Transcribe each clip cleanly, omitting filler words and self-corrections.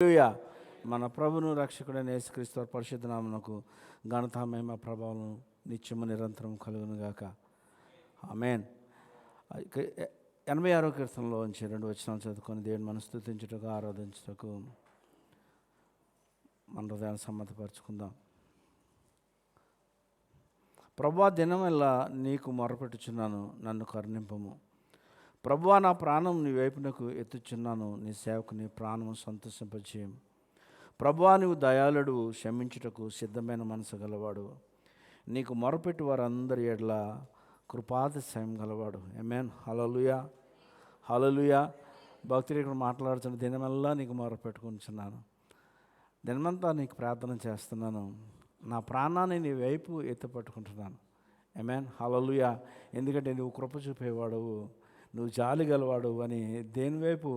హల్లెలూయా. మన ప్రభును రక్షకుడైన యేసుక్రీస్తు వారి పరిశుద్ధ నామమునకు ఘనత మహిమ ప్రభావం నిత్యము నిరంతరం కలుగును గాక. ఆమేన్. 86వ కీర్తనలో నుంచి 2 వచనాలు చదువుకొని దేవుని మనం స్తుతించుటకు ఆరాధించుటకు మన హృదయాన్ని సమ్మతపరుచుకుందాం. ప్రభువా, దినమెల్లా నీకు మొరపెట్టుచున్నాను, నన్ను కరుణింపము. ప్రభువా, నా ప్రాణం నీ వైపునకు ఎత్తుచున్నాను, నీ సేవకుని ప్రాణము సంతోషింపచేయము. ప్రభువా, నీవు దయాళుడు, క్షమించుటకు సిద్ధమైన మనసు గలవాడు, నీకు మొరపెట్టు వారందరి ఎడల కృపాతిశయం గలవాడు. ఆమేన్. హల్లెలూయా, హల్లెలూయా. భక్తుడు ఇక్కడ మాట్లాడుతున్న దినమెల్లా నీకు మొరపెట్టుకుంటున్నాను, దినమంతా నీకు ప్రార్థన చేస్తున్నాను, నా ప్రాణాన్ని నీ వైపు ఎత్తుపట్టుకుంటున్నాను. ఆమేన్. హల్లెలూయా. ఎందుకంటే నువ్వు కృప చూపేవాడవు, నువ్వు జాలి గలవాడు అని దేని వైపు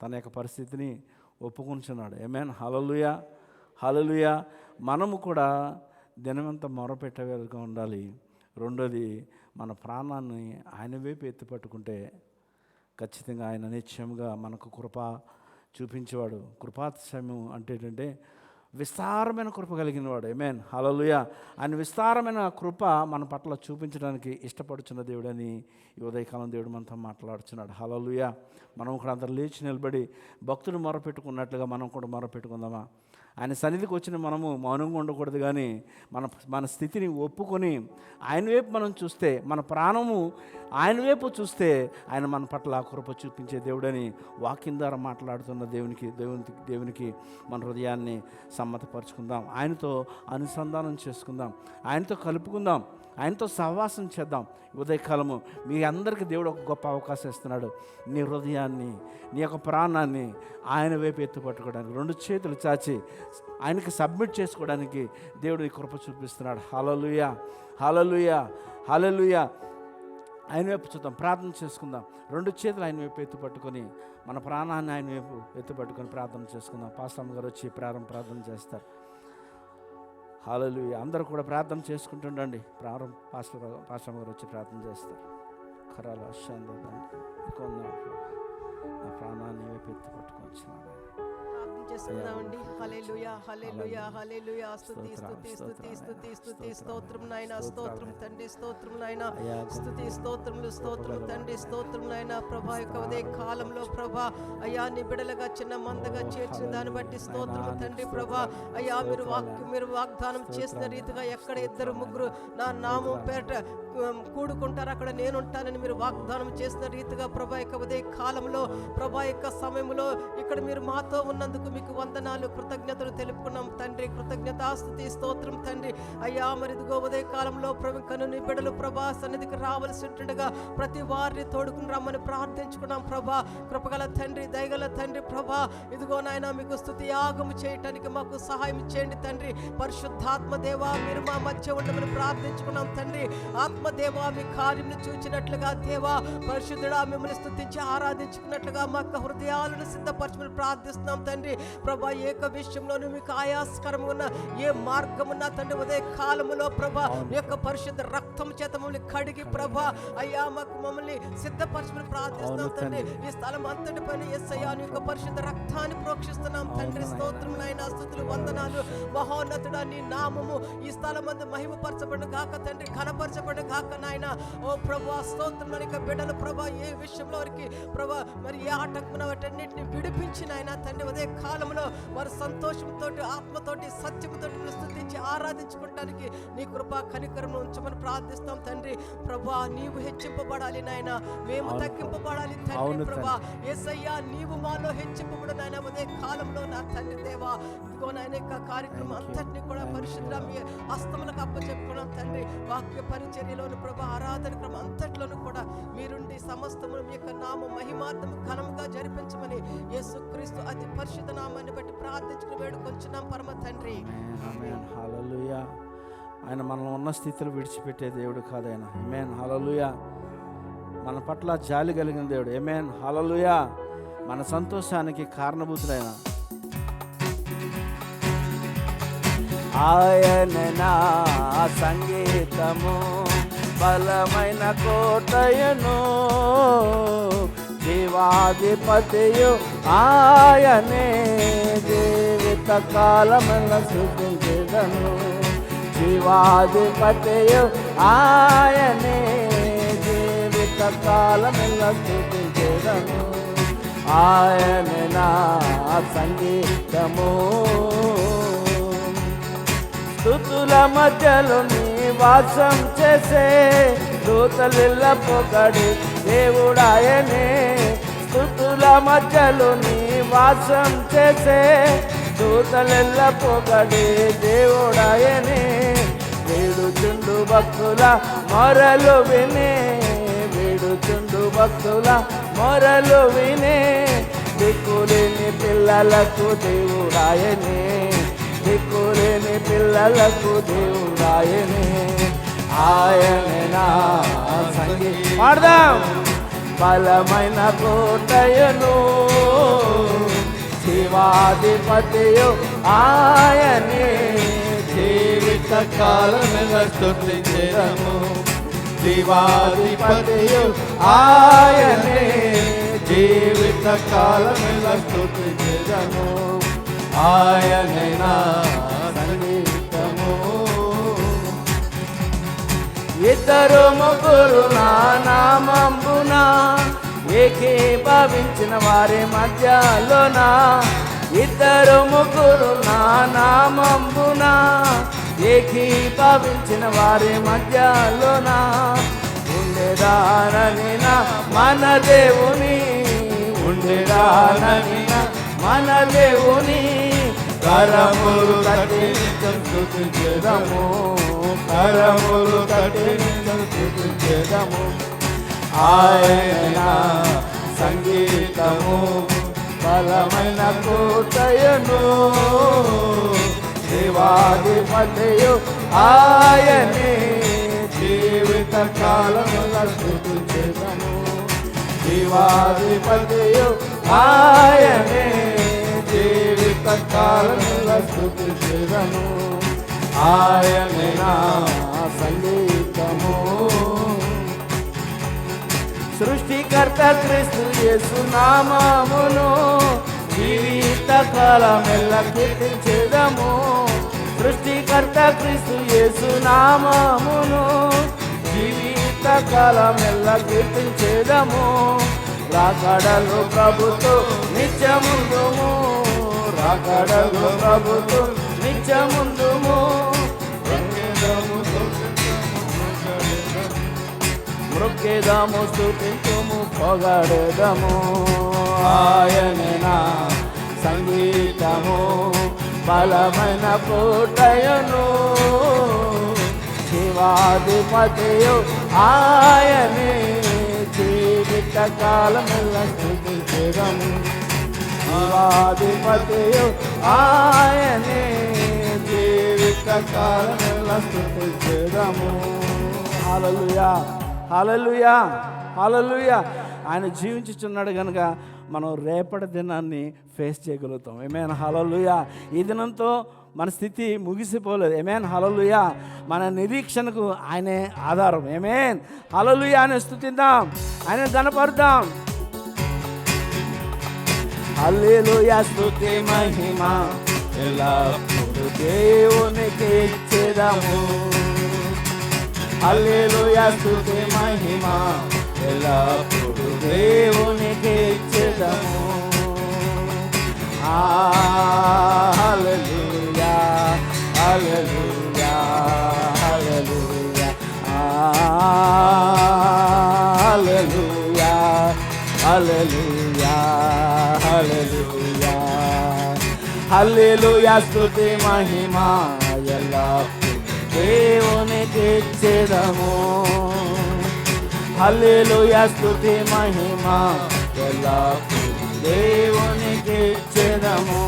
తన యొక్క పరిస్థితిని ఒప్పుకుంటున్నాడు. ఆమేన్. హల్లెలూయా, హల్లెలూయా. మనము కూడా దినమంతా మొరపెట్టేవారుగా ఉండాలి. రెండోది, మన ప్రాణాన్ని ఆయన వైపు ఎత్తుపట్టుకుంటే ఖచ్చితంగా ఆయన నిత్యముగా మనకు కృప చూపించేవాడు. కృపాతిశయము అంటే ఏంటంటే విస్తారమైన కృప కలిగిన వాడు. ఆమేన్. హల్లెలూయా. ఆయన విస్తారమైన కృప మన పట్ల చూపించడానికి ఇష్టపడుచున్న దేవుడని ఈ ఉదయకాలం దేవుడు మనతో మాట్లాడుచున్నాడు. హల్లెలూయా. మనం కూడా అందరూ లేచి నిలబడి భక్తుడు మొరపెట్టుకున్నట్లుగా మనం కూడా మొరపెట్టుకుందామా? ఆయన సన్నిధికి వచ్చిన మనము మౌనంగా ఉండకూడదు, కానీ మన స్థితిని ఒప్పుకొని ఆయన వైపు మనం చూస్తే, మన ప్రాణము ఆయన వైపు చూస్తే ఆయన మన పట్ల కృప చూపించే దేవుడని వాక్యం ద్వారా మాట్లాడుతున్న దేవునికి మన హృదయాన్ని సమ్మతపరుచుకుందాం. ఆయనతో అనుసంధానం చేసుకుందాం, ఆయనతో కలుపుకుందాం, ఆయనతో సహవాసం చేద్దాం. ఉదయకాలము మీ అందరికీ దేవుడు ఒక గొప్ప అవకాశం ఇస్తున్నాడు. నీ హృదయాన్ని, నీ యొక్క ప్రాణాన్ని ఆయన వైపు ఎత్తుపట్టుకోవడానికి, 2 చేతులు చాచి ఆయనకి సబ్మిట్ చేసుకోవడానికి దేవుడు ఈ కృప చూపిస్తున్నాడు. హల్లెలూయా, హల్లెలూయా, హల్లెలూయా. ఆయన వైపు చూద్దాం, ప్రార్థన చేసుకుందాం. 2 చేతులు ఆయన వైపు ఎత్తుపట్టుకొని మన ప్రాణాన్ని ఆయన వైపు ఎత్తుపట్టుకొని ప్రార్థన చేసుకుందాం. పాస్టర్ గారు వచ్చి ప్రార్థన చేస్తారు. హల్లెలూయా. అందరూ కూడా ప్రార్థన చేసుకుంటుండండి. పాస్టర్ గారు వచ్చి ప్రార్థన చేస్తారు. ఖరాల నా ప్రాణాన్ని వైపు ఎత్తి పట్టుకొచ్చినాను. చేసుకుందామండి. హల్లెలూయా, హల్లెలూయా, హల్లెలూయా. స్తుతి స్తుతి స్తుతి స్తుతి స్తుతి స్తోత్రం నాయనా, స్తోత్రం తండ్రి, స్తోత్రం నాయనా, స్తుతి స్తోత్రములు, స్తోత్రం తండ్రి, స్తోత్రం నాయనా. ప్రభా, యొక్క ఉదయ కాలంలో ప్రభా అయ్యా నీ బిడలుగా చిన్న మందగా చేర్చిన దాన్ని బట్టి స్తోత్రము తండ్రి. ప్రభా అయ్యా మీరు వాగ్దానం చేసిన రీతిగా ఎక్కడ 2-3 నా నామం పేరట కూడుకుంటారు అక్కడ నేనుంటానని మీరు వాగ్దానం చేసిన రీతిగా ప్రభా యొక్క ఉదయ కాలంలో ప్రభా యొక్క సమయంలో ఇక్కడ మీరు మాతో ఉన్నందుకు మీకు వందనాలు, కృతజ్ఞతలు తెలుపుకున్నాం తండ్రి. కృతజ్ఞతాస్తుతి స్తోత్రం తండ్రి. అయ్యా మరి ఇదిగో ఉదయ కాలంలో ప్రభు నీ బిడ్డలు ప్రభా సన్నిధికి రావాల్సి ఉంటుండగా ప్రతి వారిని తోడుకుని రమ్మని ప్రార్థించుకున్నాం ప్రభా. కృపగల తండ్రి, దయగల తండ్రి ప్రభా, ఇదిగో నాయన మీకు స్తుతి యాగము చేయటానికి మాకు సహాయం చేయండి తండ్రి. పరిశుద్ధాత్మ దేవా, మీరు మా మధ్య ఉండమని ప్రార్థించుకున్నాం తండ్రి. ఆత్మదేవా, మీ కార్యమును చూచినట్లుగా దేవా పరిశుద్ధుడా మిమ్మల్ని స్తుతించి ఆరాధించుకున్నట్లుగా మాకు హృదయాలను సిద్ధపరచమని ప్రార్థిస్తున్నాం తండ్రి. ప్రభా, ఏక విషయంలోనూ మీకు ఆయాస్కరంగా ఉన్న ఏ మార్గమున్నా తండ్రి ఉదయ కాలములో ప్రభా యొక్క పరిశుద్ధ రక్తం చేత మమ్మల్ని కడిగి ప్రభా అయ్యా మమ్మల్ని సిద్ధపరచమని ప్రార్థిస్తున్నాం తండ్రి. ఈ స్థలం అంతటి పైన యేసయ్యా నీ యొక్క పరిశుద్ధ రక్తాన్ని ప్రోక్షిస్తున్నాం తండ్రి. స్తోత్రం నాయనా, స్తుతులు, వందనాలు. మహోన్నతుడా నీ నామము ఈ స్థలం అందు మహిమపరచబడిన గాక తండ్రి, ఘనపరచబడిన గాక నాయన. ఓ ప్రభా స్తోత్రం. ఇక బిడ్డలు ప్రభా ఏ విషయంలో వారికి ప్రభా మరి ఏ ఆటంకమున వాటన్నిటిని విడిపించిన ఆయన తండ్రి ఉదయ కాలంలో వారి సంతోషంతో, ఆత్మతోటి, సత్యముతో స్తుతించి ఆరాధించుకోవడానికి నీ కృపా కనికరం ఉంచమని ప్రార్థిస్తాం తండ్రి. ప్రభా నీవు హెచ్చింపబడాలి నాయన, మేము తగ్గింపబడాలి తండ్రి. ప్రభా యేసయ్యా నీవు మాలో హెచ్చింపబడు నాయన ఉదయ కాలంలో నా తండ్రి దేవా. ఇదిగో నాయన యొక్క కార్యక్రమం అంతటిని కూడా పరిశుద్ధ మీ హస్తములకు అప్పచెప్పుకున్నాం తండ్రి. వాక్య పరిచర్యలోను ప్రభా ఆరాధన క్రమం అంతట్లోనూ కూడా మీరుండి సమస్తము మీ యొక్క నామ మహిమార్థము ఘనముగా జరిపించమని యేసుక్రీస్తు అతి పరిశుద్ధ నామాన్ని బట్టి ప్రార్థించుకుని వేడుకొంచున్నాం పరమ తండ్రి. హల్లెలూయా. ఆయన మనల్ని ఉన్న స్థితిలో విడిచిపెట్టే దేవుడు కాదు ఆయన. ఆమేన్. హల్లెలూయా. మన పట్ల జాలి కలిగిన దేవుడు. ఆమేన్. హల్లెలూయా. మన సంతోషానికి కారణభూతుడైన ఆయన నా సంగీతము, బలమైన కోటయను, జీవాధిపతియు ఆయనే, జీవిత కాలమెల్ల స్తుతించెదను. జీవాధిపతియు ఆయనే, జీవిత కాలమెల్ల స్తుతించెదను. ఆయనే నా సంగీతము, స్తుతుల మధ్యలో నివాసం చేసే దూతలిల్ల పొగడి దేవుడాయనే. స్తుతుల మధ్యలో నివాసం చేసే దూతలిల్ల పొగడి దేవుడాయనే. వేడుచుండు భక్తుల మొరలు వినే, వేడుచుండు భక్తుల మొరలు వినే. దిక్కులేని పిల్లలకు దేవుడాయనే, దిక్కులేని పిల్లలకు దేవుడాయనే. ఆయనే నా సంగీతం. పాడదాం. బలమైన కోటయును, జీవాధిపతియు ఆయనే, జీవిత కాలమెల్ల స్తుతించెదము. జీవాధిపతియు ఆయనే, జీవిత కాలమెల్ల స్తుతించెదము. ఆయనే నా సంగీతము. ఇద్దరు ముగ్గురు నా నామంబున ఏకీభవించిన వారి మధ్యలోన, ఇద్దరు ముగ్గురు నా నామంబున ఏకీభవించిన వారి మధ్యలోన, ఉండేదానని నా మన దేవుని, ఉండేదానని నా మన దేవుని. కరములు తట్టి నిత్యం స్తుతించెదము, కరములు తట్టి నిత్యం స్తుతించెదము. ఆయనే నా సంగీతము, బలమైన కోటయును, జీవాధిపతియు ఆయనే, జీవిత కాలముల స్తుతించెదము. జీవాధిపతియు ఆయనే, జీవిత కాలముల స్తుతించెదము. ఆయనే నా సంగీతము. సృష్టికర్త క్రీస్తు యేసు నామమును జీవిత కాలమెల్ల కీర్తించెదము. సృష్టికర్త క్రీస్తు యేసు నామమును జీవిత కాలమెల్ల కీర్తించెదము. రాకడలు ప్రభుతో నిత్యముందుము, రాకడలు ప్రభుతో నిత్యముందుము. మృక్కేదము స్తుతించుము పొగడెదము. ఆయనే నా సంగీతము, బలమైన కోటయును, జీవాధిపతియు ఆయనే, జీవిత కాలమెల్ల స్తుతించెదము. జీవాధిపతియు ఆయనే, జీవిత కాలమెల్ల స్తుతించెదము. హల్లెలూయా, హల్లెలూయా, హల్లెలూయా. ఆయన జీవించుచున్నాడు కనుక మనం రేపటి దినాన్ని ఫేస్ చేయగలుగుతాం. ఆమేన్, హల్లెలూయా. ఈ దినంతో మన స్థితి ముగిసిపోలేదు. ఆమేన్, హల్లెలూయా. మన నిరీక్షణకు ఆయనే ఆధారం. ఆమేన్, హల్లెలూయా. ఆయన స్తుతిద్దాం, ఆయన ఘనపరుద్దాం. హల్లెలూయా. స్తుతి మహిమ ఎల్లప్పుడూ దేవునికి ఇచ్చేదాము. హల్లెలూయా. స్తుతి మహిమ ఎల్లప్పుడూ దేవునికి ఇచ్చేదాము. హల్లెలూయా, హల్లెలూయా, హల్లెలూయా, హల్లెలూయా, హల్లెలూయా, హల్లెలూయా, హల్లెలూయా. స్తుతి మహిమ ఎల్లప్పుడూ దేవునికి ఇచ్చేదము. హల్లెలూయా. స్తుతి మహిమ ఎల్లప్పుడూ దేవునికి ఇచ్చేదము.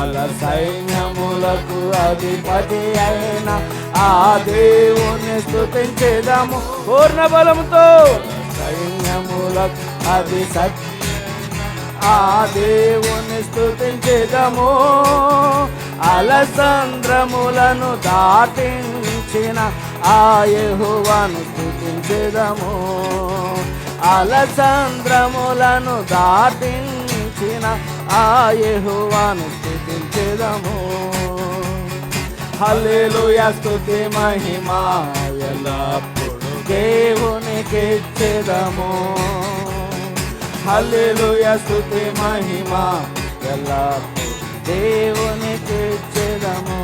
అల సైన్యములకు అధిపతి అయిన ఆ దేవుని స్తుతించేదము. పూర్ణ బలముతో సైన్యములకు అధిపతి ఆ దేవుని స్తుతించేదము. అలసంద్రములను దాటించిన ఆ యెహోవాను స్తుతించేదము. అలసంద్రములను దాటించిన ఆ యెహోవాను స్తుతించెదము. హల్లెలూయా స్తుతి మహిమ ఎల్లప్పుడు దేవునికి ఇచ్చెదము. హల్లెలూయా స్తుతి మహిమ ఎల్లప్పుడు దేవునికి ఇచ్చెదము.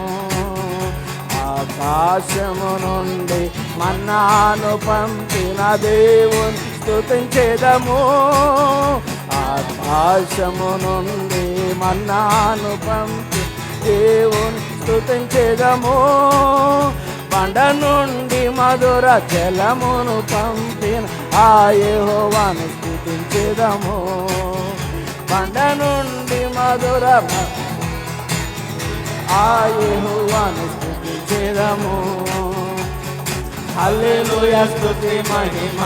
ఆకాశము నుండి మన్నాను పంపిన దేవుని స్తుతించెదము. ఆకాశము నుండి మన్నాను పంపి దేవుని స్తుతించెదము. బండ నుండి మధుర జలమును పంపిన ఆ యెహోవాను స్తుతించెదము. బండ నుండి మధుర ఆ యెహోవాను స్తుతించెదము. హల్లెలూయా స్తుతి మహిమ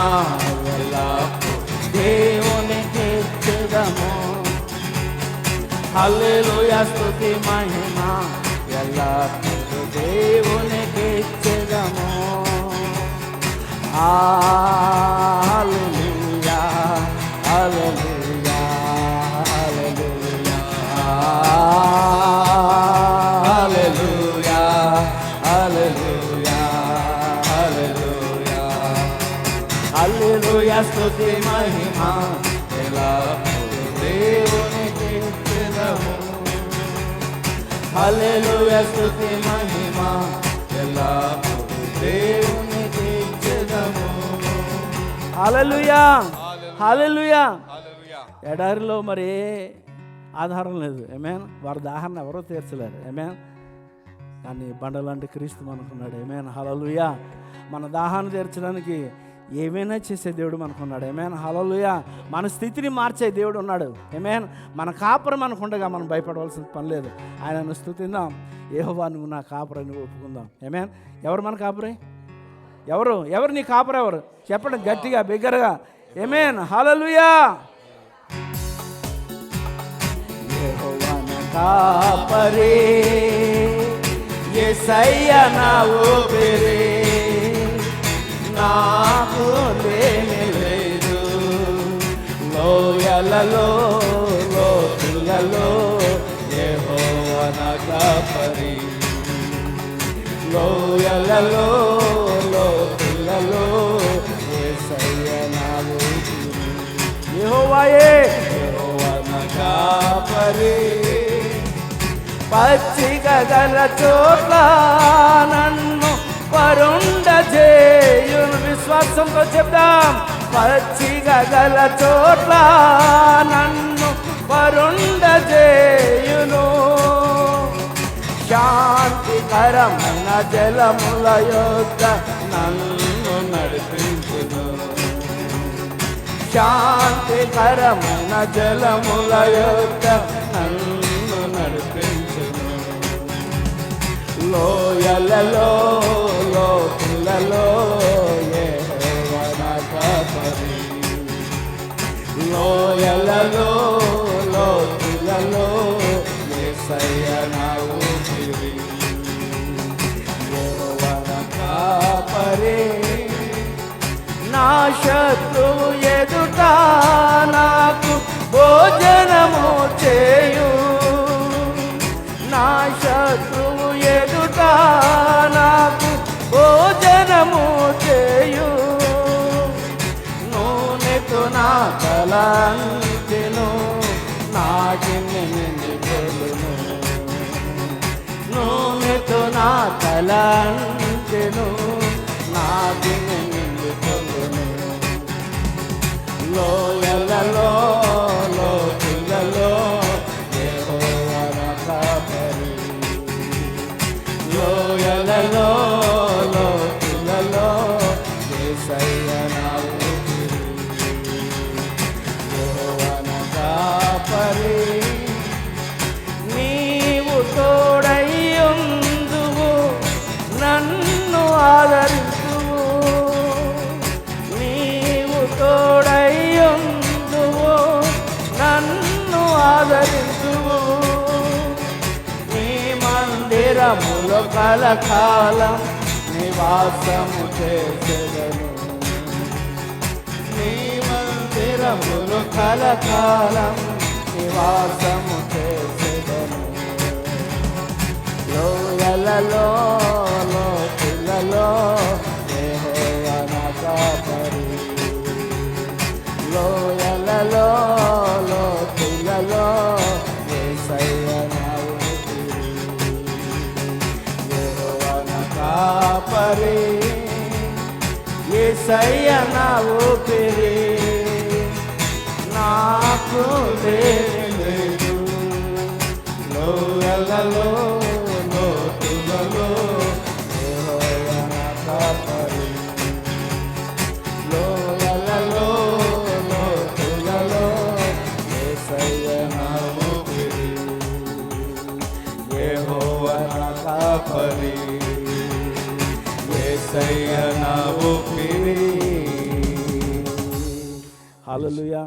ఎల్లప్పుడు దేవునికి ఇచ్చెదము. హల్లెలూయా స్తుతి మహిమ ఎల్లప్పుడు దేవునికి ఇచ్చెదము. హల్లెలూయా హల్లెలూయా హల్లెలూయా హల్లెలూయా హల్లెలూయా హల్లెలూయా హల్లెలూయా స్తుతి మహిమ ఎల్లప్పుడు దేవునికి ఇచ్చెదము. హల్లెలూయా స్తుతి మహిమ ఎల్లప్పుడు దేవునికి ఇచ్చెదము. హల్లెలూయా హల్లెలూయా. ఎడారిలో మరి ఆధారం లేదు. ఆమేన్. వారి దాహాన్ని ఎవరో తీర్చలేరు. ఆమేన్. కానీ బండలాంటి క్రీస్తు మనకున్నాడు. ఆమేన్. హల్లెలూయా. మన దాహాన్ని తీర్చడానికి ఏమైనా చేసే దేవుడు మనకున్నాడు. ఆమేన్. హల్లెలూయా. మన స్థితిని మార్చే దేవుడు ఉన్నాడు. ఆమేన్. మన కాపురం మనకుండగా మనం భయపడవలసిన పని లేదు. ఆయనను స్తుతిద్దాం. యెహోవా నువ్వు నా కాపురని ఒప్పుకుందాం. ఆమేన్. ఎవరు మన కాపురే? ఎవరు నీ కాపురు? ఎవరు చెప్పండి గట్టిగా బిగ్గరగా. ఆమేన్. హల్లెలూయా. యెహోవా నా కాపరి, యేసయ్యా నా ఊపిరి, నాకు లేని లేదు. లోయలలో లోతులలో యెహోవా నా కాపరి, లోయలలో లోతులలో యేసయ్యా నా ఊపిరి. యెహోవాయే యెహోవా నా కాపరి, పచ్చిక గల చోట్ల నన్ను పరుండజేయును. విశ్వాసంతో చెప్దాం. పచ్చిక గల చోట్ల నన్ను పరుండజేయును. శాంతికరమైన జలముల యొద్ద నన్ను నడిపించును. శాంతికరమైన జలముల యొద్ద నన్ను నడిపించును. లోయలలో లోతులలో యెహోవా నా కాపరి, లోయలలో లోతులలో యేసయ్యా నా ఊపిరి. యెహోవా నా కాపరి, నా శత్రువు ఎదుట నాకు భోజనము చేయు. నా శత్రువు ఎదుట నాకు భోజనము చేయు. నూనెతో నా తలంచెను, నాటిని నిండిపోలును. నూనెతో నా తలంచెను, నాటిని నిండిపోలును. లోయలలో లోతులలో యెహోవా నా కాపరి, లోయలలో లోతులలో యేసయ్యా నా ఊపిరి. యెహోవా నా కాపరి, నీవు తోడయ్యుందువు, నన్ను ఆదరించువు. నీవు తోడయ్యుందువు, నన్ను ఆదరించువు. నీ మందిరములో కలకాలం నివాసము చేసెదను. నీ స్థిరములు కలకాలం నివాసము చేసేదను. లోయలలో లోతులలో యెహోవా నా కాపరి. లోయలలో లోతులలో యేసయ్య నా ఊపిరి. యెహోవా నా కాపరి, యేసయ్య నా ఊపిరి. నాకు లేదు లోయలలో లోతులలో యెహోవా నా కాపరి. లోయలలో లోతులలో యేసయ్య నా ఊపిరి. యెహోవా నా కాపరి, యేసయ్య నా ఊపిరి. హల్లెలూయా.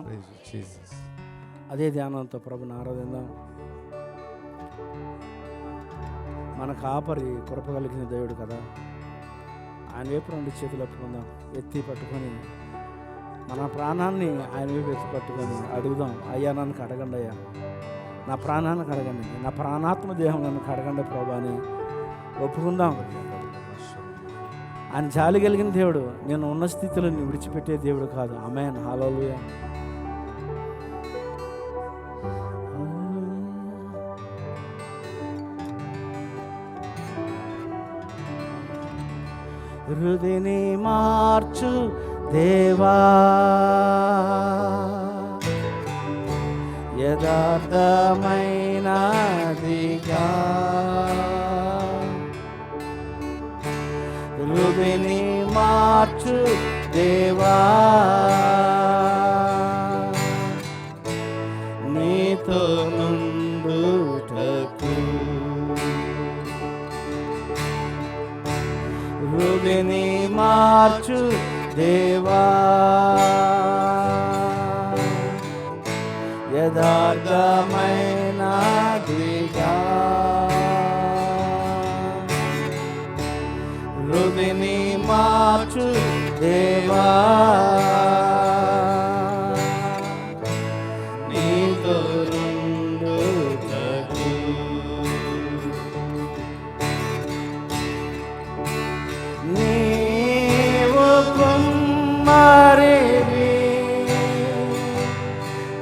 అదే ధ్యానంతో ప్రభుని ఆరాధిద్దాం. మన కాపరి కృప కలిగిన దేవుడు కదా. ఆయన వైపు రెండు చేతులు పట్టుకుందాం, ఎత్తి పట్టుకొని మన ప్రాణాన్ని ఆయన వైపు ఎత్తి పట్టుకొని అడుగుదాం. అయ్యా నన్ను కడగండి, అయ్యా నా ప్రాణాన్ని కడగండి, నా ప్రాణాత్మ దేహం నన్ను కడగండి ప్రభు అని ఒప్పుకుందాం. ఆయన జాలి కలిగిన దేవుడు. నేను ఉన్న స్థితిలో నీ విడిచిపెట్టే దేవుడు కాదు. ఆమేన్. హల్లెలూయా. హృదయని మార్చు దేవా, యథార్థమైనదిగా హృదయని మార్చు దేవా, నీతో నుండుటకు హృదయని మార్చు దేవా, యథార్థమైనదిగా హృదయని మార్చు దేవా, నీతో నుండుటకు నీవు కుమ్మరివి,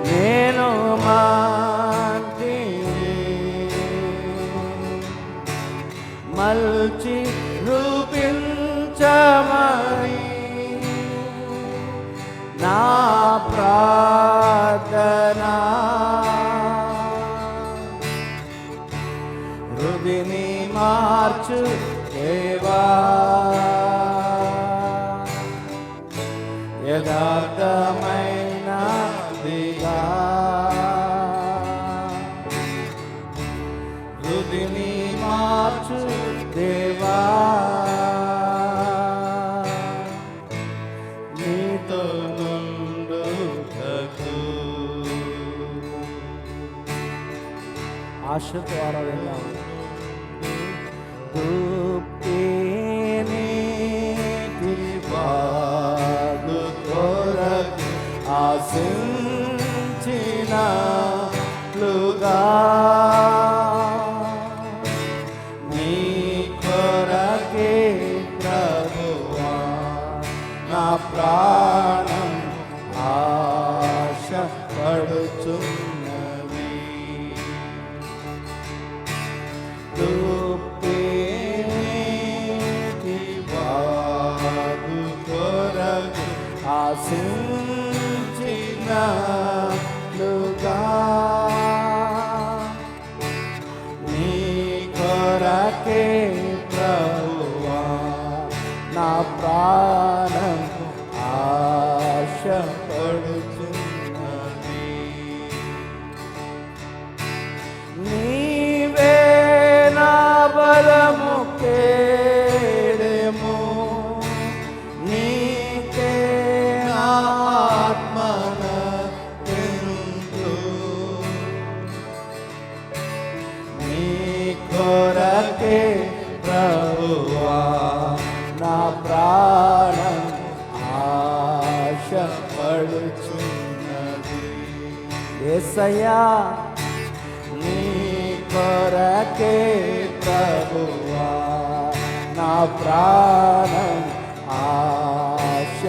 నేను మాంటిని, మల్చి రూపించమని నా ప్రార్థనా. హృదయని మార్చు దేవా, యథార్థమైనదిగా హృదయని మార్చు దేవా, నీతో నుండుటకు. ఆశతో ఆరాధిద్దాం. వాగు కొరకు ఆశించినట్లుగా నీ కొరకే ప్రభువా నా ప్రాణం ఆశపడుచున్నది. ఆశించినట్లుగా నీ కొరకే ప్రభువా నా ప్రాణం ఆశపడుచున్నది. నీవే నా బలము కేడెము, నీకే నా ఆత్మన తెందు. నీ కొరకే ప్రభువా నా ప్రాణం ఆశపడుచున్నది. యేసయ్యా నీ కొరకే ప్రభువా నా ప్రాణం ఆశపడుచున్నది.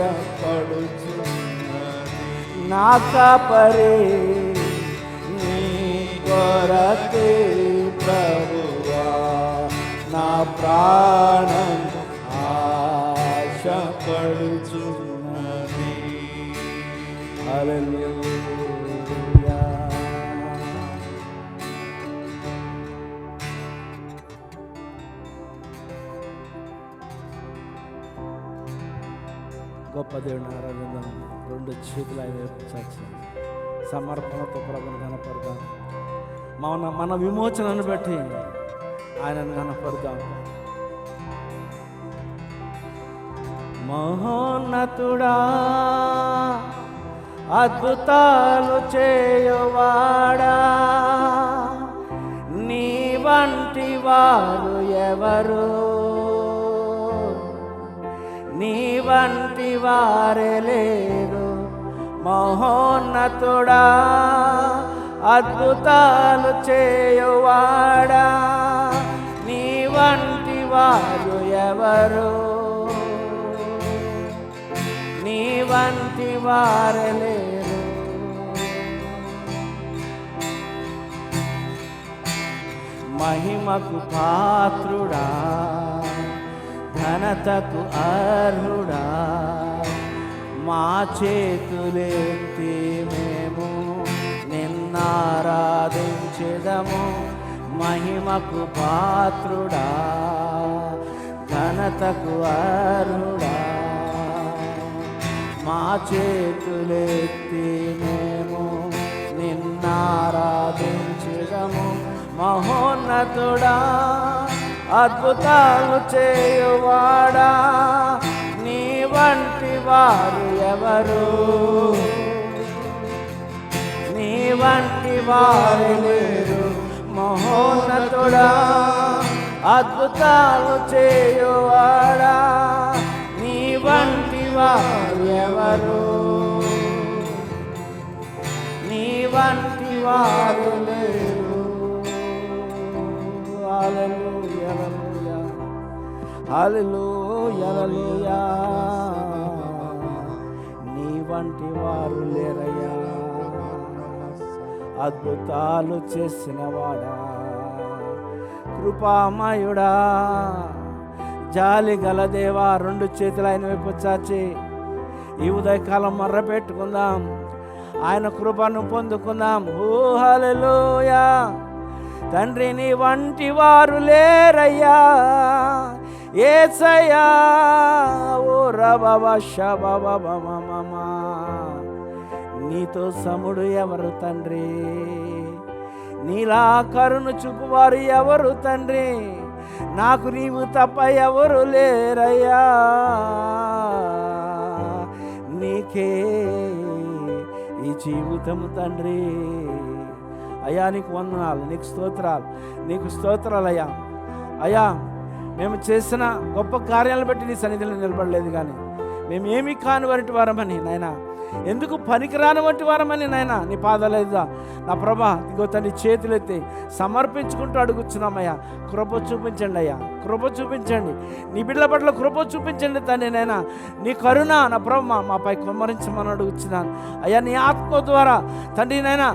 నా కాపరి నీ కొరకే ప్రభువా నా ప్రాణం ఆశపడుచున్నది. హల్లెలూయా. గొప్ప దేవుని ఆరాధిద్దాం. రెండు చేతులు ఆయన వైపు చాచి సమర్పణతో ప్రభుని కనపడదాం. మన విమోచనను బట్టి ఆయనను కనపడదాం. మహోన్నతుడా అద్భుతాలు చేయువాడా నీ వంటి వారు ఎవరు? నీ వంటి వారే లేరు. మహోన్నతుడా అద్భుతాలు చేయువాడా నీ వంటి వారు ఎవరు? నీ వంటి వారే లేరు. మహిమకు పాత్రుడా ఘనతకు అర్హుడా మా చేతులెత్తి మేము నిన్నారాధించెదము. మహిమకు పాత్రుడా ఘనతకు అర్హుడా మా చేతులెత్తి మేము నిన్నారాధించెదము. మహోన్నతుడా అద్భుతాలు చేయువాడా నీ వంటి వారు ఎవరు? నీ వంటి వారు లేరు. మహోన్నతుడా అద్భుతాలు చేయువాడా నీ వంటి వారు ఎవరు? నీ వంటి వారు లేరు. హల్లెలూయా హల్లెలూయా హల్లెలూయా. నీ వంటి వారు లేరయ్యా. అద్భుతాలు చేసినవాడా కృపామయుడా జాలి గల దేవా రెండు చేతులు ఆయన వైపు చాచి ఈ ఉదయకాలం మర్ర పెట్టుకుందాం. ఆయన కృపను పొందుకుందాం. ఓ హల్లెలూయా. తండ్రి నీ వంటి వారు లేరయ్యా. యేసయ్యా ఓ రబబా షబబబమమమా నీతో సముడు ఎవరు తండ్రి? నీలా కరుణ చూపువారు ఎవరు తండ్రి? నాకు నీవు తప్ప ఎవరు లేరయ్యా. నీకే ఈ జీవితము తండ్రి. అయ్యా నీకు వందనాలు, నీకు స్తోత్రాలు, నీకు స్తోత్రాలయ్యా. అయ్యా మేము చేసిన గొప్ప కార్యాలను బట్టి నీ సన్నిధిలో నిలబడలేదు, కానీ మేము ఏమీ కాని వంటి వారమని నాయనా, ఎందుకు పనికిరాని వంటి వారమని నాయనా నీ పాదాలేదా నా ప్రభా ఇగో తండ్రి చేతులెత్తి సమర్పించుకుంటూ అడుగుతున్నామయ్యా. కృప చూపించండి అయ్యా, కృప చూపించండి. నీ బిడ్డల పట్ల కృప చూపించండి తండ్రి. నాయనా నీ కరుణ నా ప్రభ మాపై కుమ్మరించమని అడుగుతున్నాను అయ్యా. నీ ఆత్మ ద్వారా తండ్రి నాయనా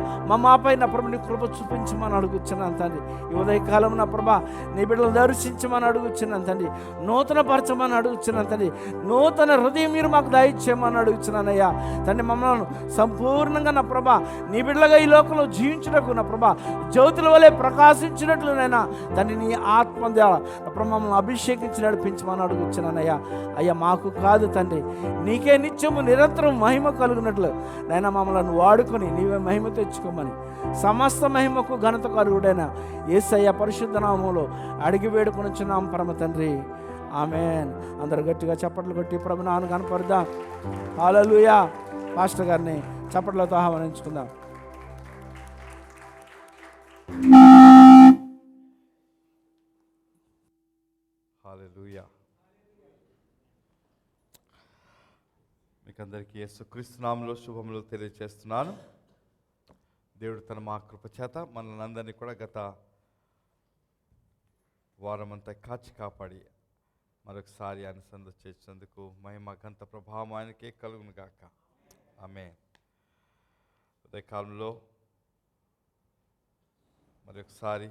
మాపై నా ప్రభు నీ కృప చూపించమని అడుగుతున్నాను తండ్రి. ఈ ఉదయకాలం నా ప్రభ నీ బిడ్డలు దర్శించమని అడుగుతున్నాను తండ్రి. నూతన పరచమని అడుగుతున్నాను తండ్రి. నూతన హృదయం మీరు మాకు దయచేయమని అడుగుతున్నానయ్యా తండ్రి. మమ్మల్ని సంపూర్ణంగా నా ప్రభ నీ బిడ్డలుగా ఈ లోకంలో జీవించుటకు నా ప్రభ జ్యోతుల వలె ప్రకాశించినట్లునైనా తండ్రి నీ ఆత్మ ద్వారా నా ప్రభ మమ్మల్ని అభిషేకించి నడిపించమని అడుగుతున్నానయ్యా. అయ్యా మాకు కాదు తండ్రి, నీకే నిత్యము నిరంతరం మహిమ కలుగునట్లు నైనా మమ్మల్ని వాడుకొని నీవే మహిమ తెచ్చుకోమని సమస్త మహిమకు ఘనతకు అర్హుడైన యేసయ్య పరిశుద్ధ నామములో అడిగి వేడుకొనుచున్నాం పరమ తండ్రి. ఆమేన్. అందరు గట్టిగా చప్పట్లు కొట్టి ప్రభు నాను కనపడదాం. హల్లెలూయా. పాస్టర్ గారిని చప్పట్లతో ఆహ్వానించుకుందాం. హల్లెలూయా. మీకందరికీ యేసుక్రీస్తు నామములో శుభములు తెలియజేస్తున్నాను. దేవుడు తన మా కృప చేత మనల్ని అందరినీ కూడా గత వారమంతా కాచి కాపాడి మరొకసారి ఆయన సంద చేసినందుకు మహిమ ఘనత ప్రభావం ఆయనకే కలుగును గాక. ఆమేన్. ఉదయకాలంలో మరొకసారి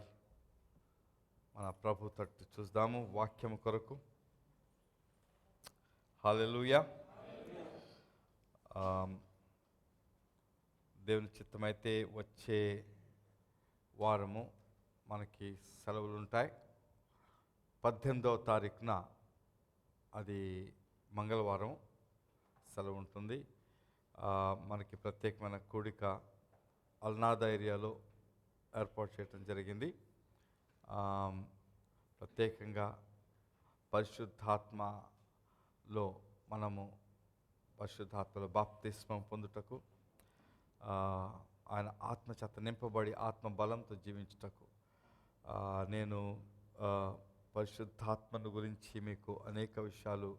మన ప్రభు తట్టు చూద్దాము వాక్యము కొరకు. హల్లెలూయా. దేవుని చిత్తమైతే వచ్చే వారము మనకి సెలవులు ఉంటాయి. 18వ తారీఖున అది మంగళవారం సెలవు ఉంటుంది. మనకి ప్రత్యేకమైన కూడిక అల్నాదా ఏరియాలో ఏర్పాటు చేయడం జరిగింది. ప్రత్యేకంగా పరిశుద్ధాత్మలో మనము పరిశుద్ధాత్మలో బాప్తిస్మం పొందుటకు, ఆయన ఆత్మచేత నింపబడి ఆత్మ బలంతో జీవించుటకు, నేను పరిశుద్ధాత్మను గురించి మీకు అనేక విషయాలు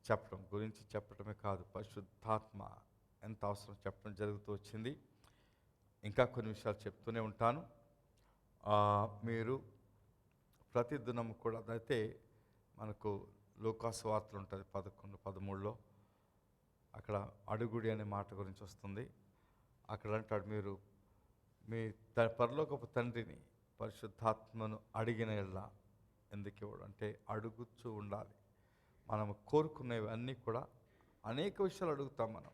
చెప్పడమే కాదు, పరిశుద్ధాత్మ ఎంత అవసరం చెప్పడం జరుగుతూ వచ్చింది. ఇంకా కొన్ని విషయాలు చెప్తూనే ఉంటాను. మీరు ప్రతిదినం కూడా అయితే మనకు లూకాసు వార్తలు ఉంటుంది 11:13లో. అక్కడ అడుగుడి అనే మాట గురించి వస్తుంది. అక్కడ అంటాడు, మీరు మీ పరలోకపు తండ్రిని పరిశుద్ధాత్మను అడిగిన ఎడల ఎందుకు ఇవ్వడు అంటే అడుగుతూ ఉండాలి. మనం కోరుకునేవి అన్నీ కూడా అనేక విషయాలు అడుగుతాం. మనం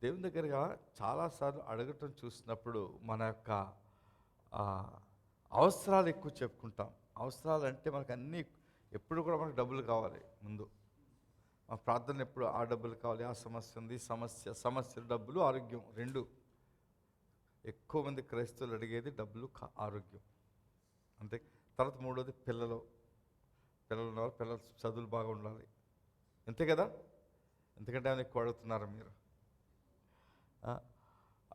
దేవుని దగ్గరగా చాలాసార్లు అడగటం చూసినప్పుడు మన యొక్క అవసరాలు ఎక్కువ చెప్పుకుంటాం. అవసరాలు అంటే మనకు అన్నీ ఎప్పుడు కూడా మనకు డబ్బులు కావాలి. ముందు మా ప్రార్థన ఎప్పుడు ఆ డబ్బులు కావాలి, ఆ సమస్య ఉంది, సమస్యలు డబ్బులు ఆరోగ్యం రెండు. ఎక్కువ మంది క్రైస్తవులు అడిగేది డబ్బులు ఆరోగ్యం అంతే. తర్వాత మూడోది పిల్లలు ఉన్నవారు పిల్లల చదువులు బాగా ఉండాలి, అంతే కదా. ఎందుకంటే ఆయన ఎక్కువ అడుగుతున్నారు మీరు.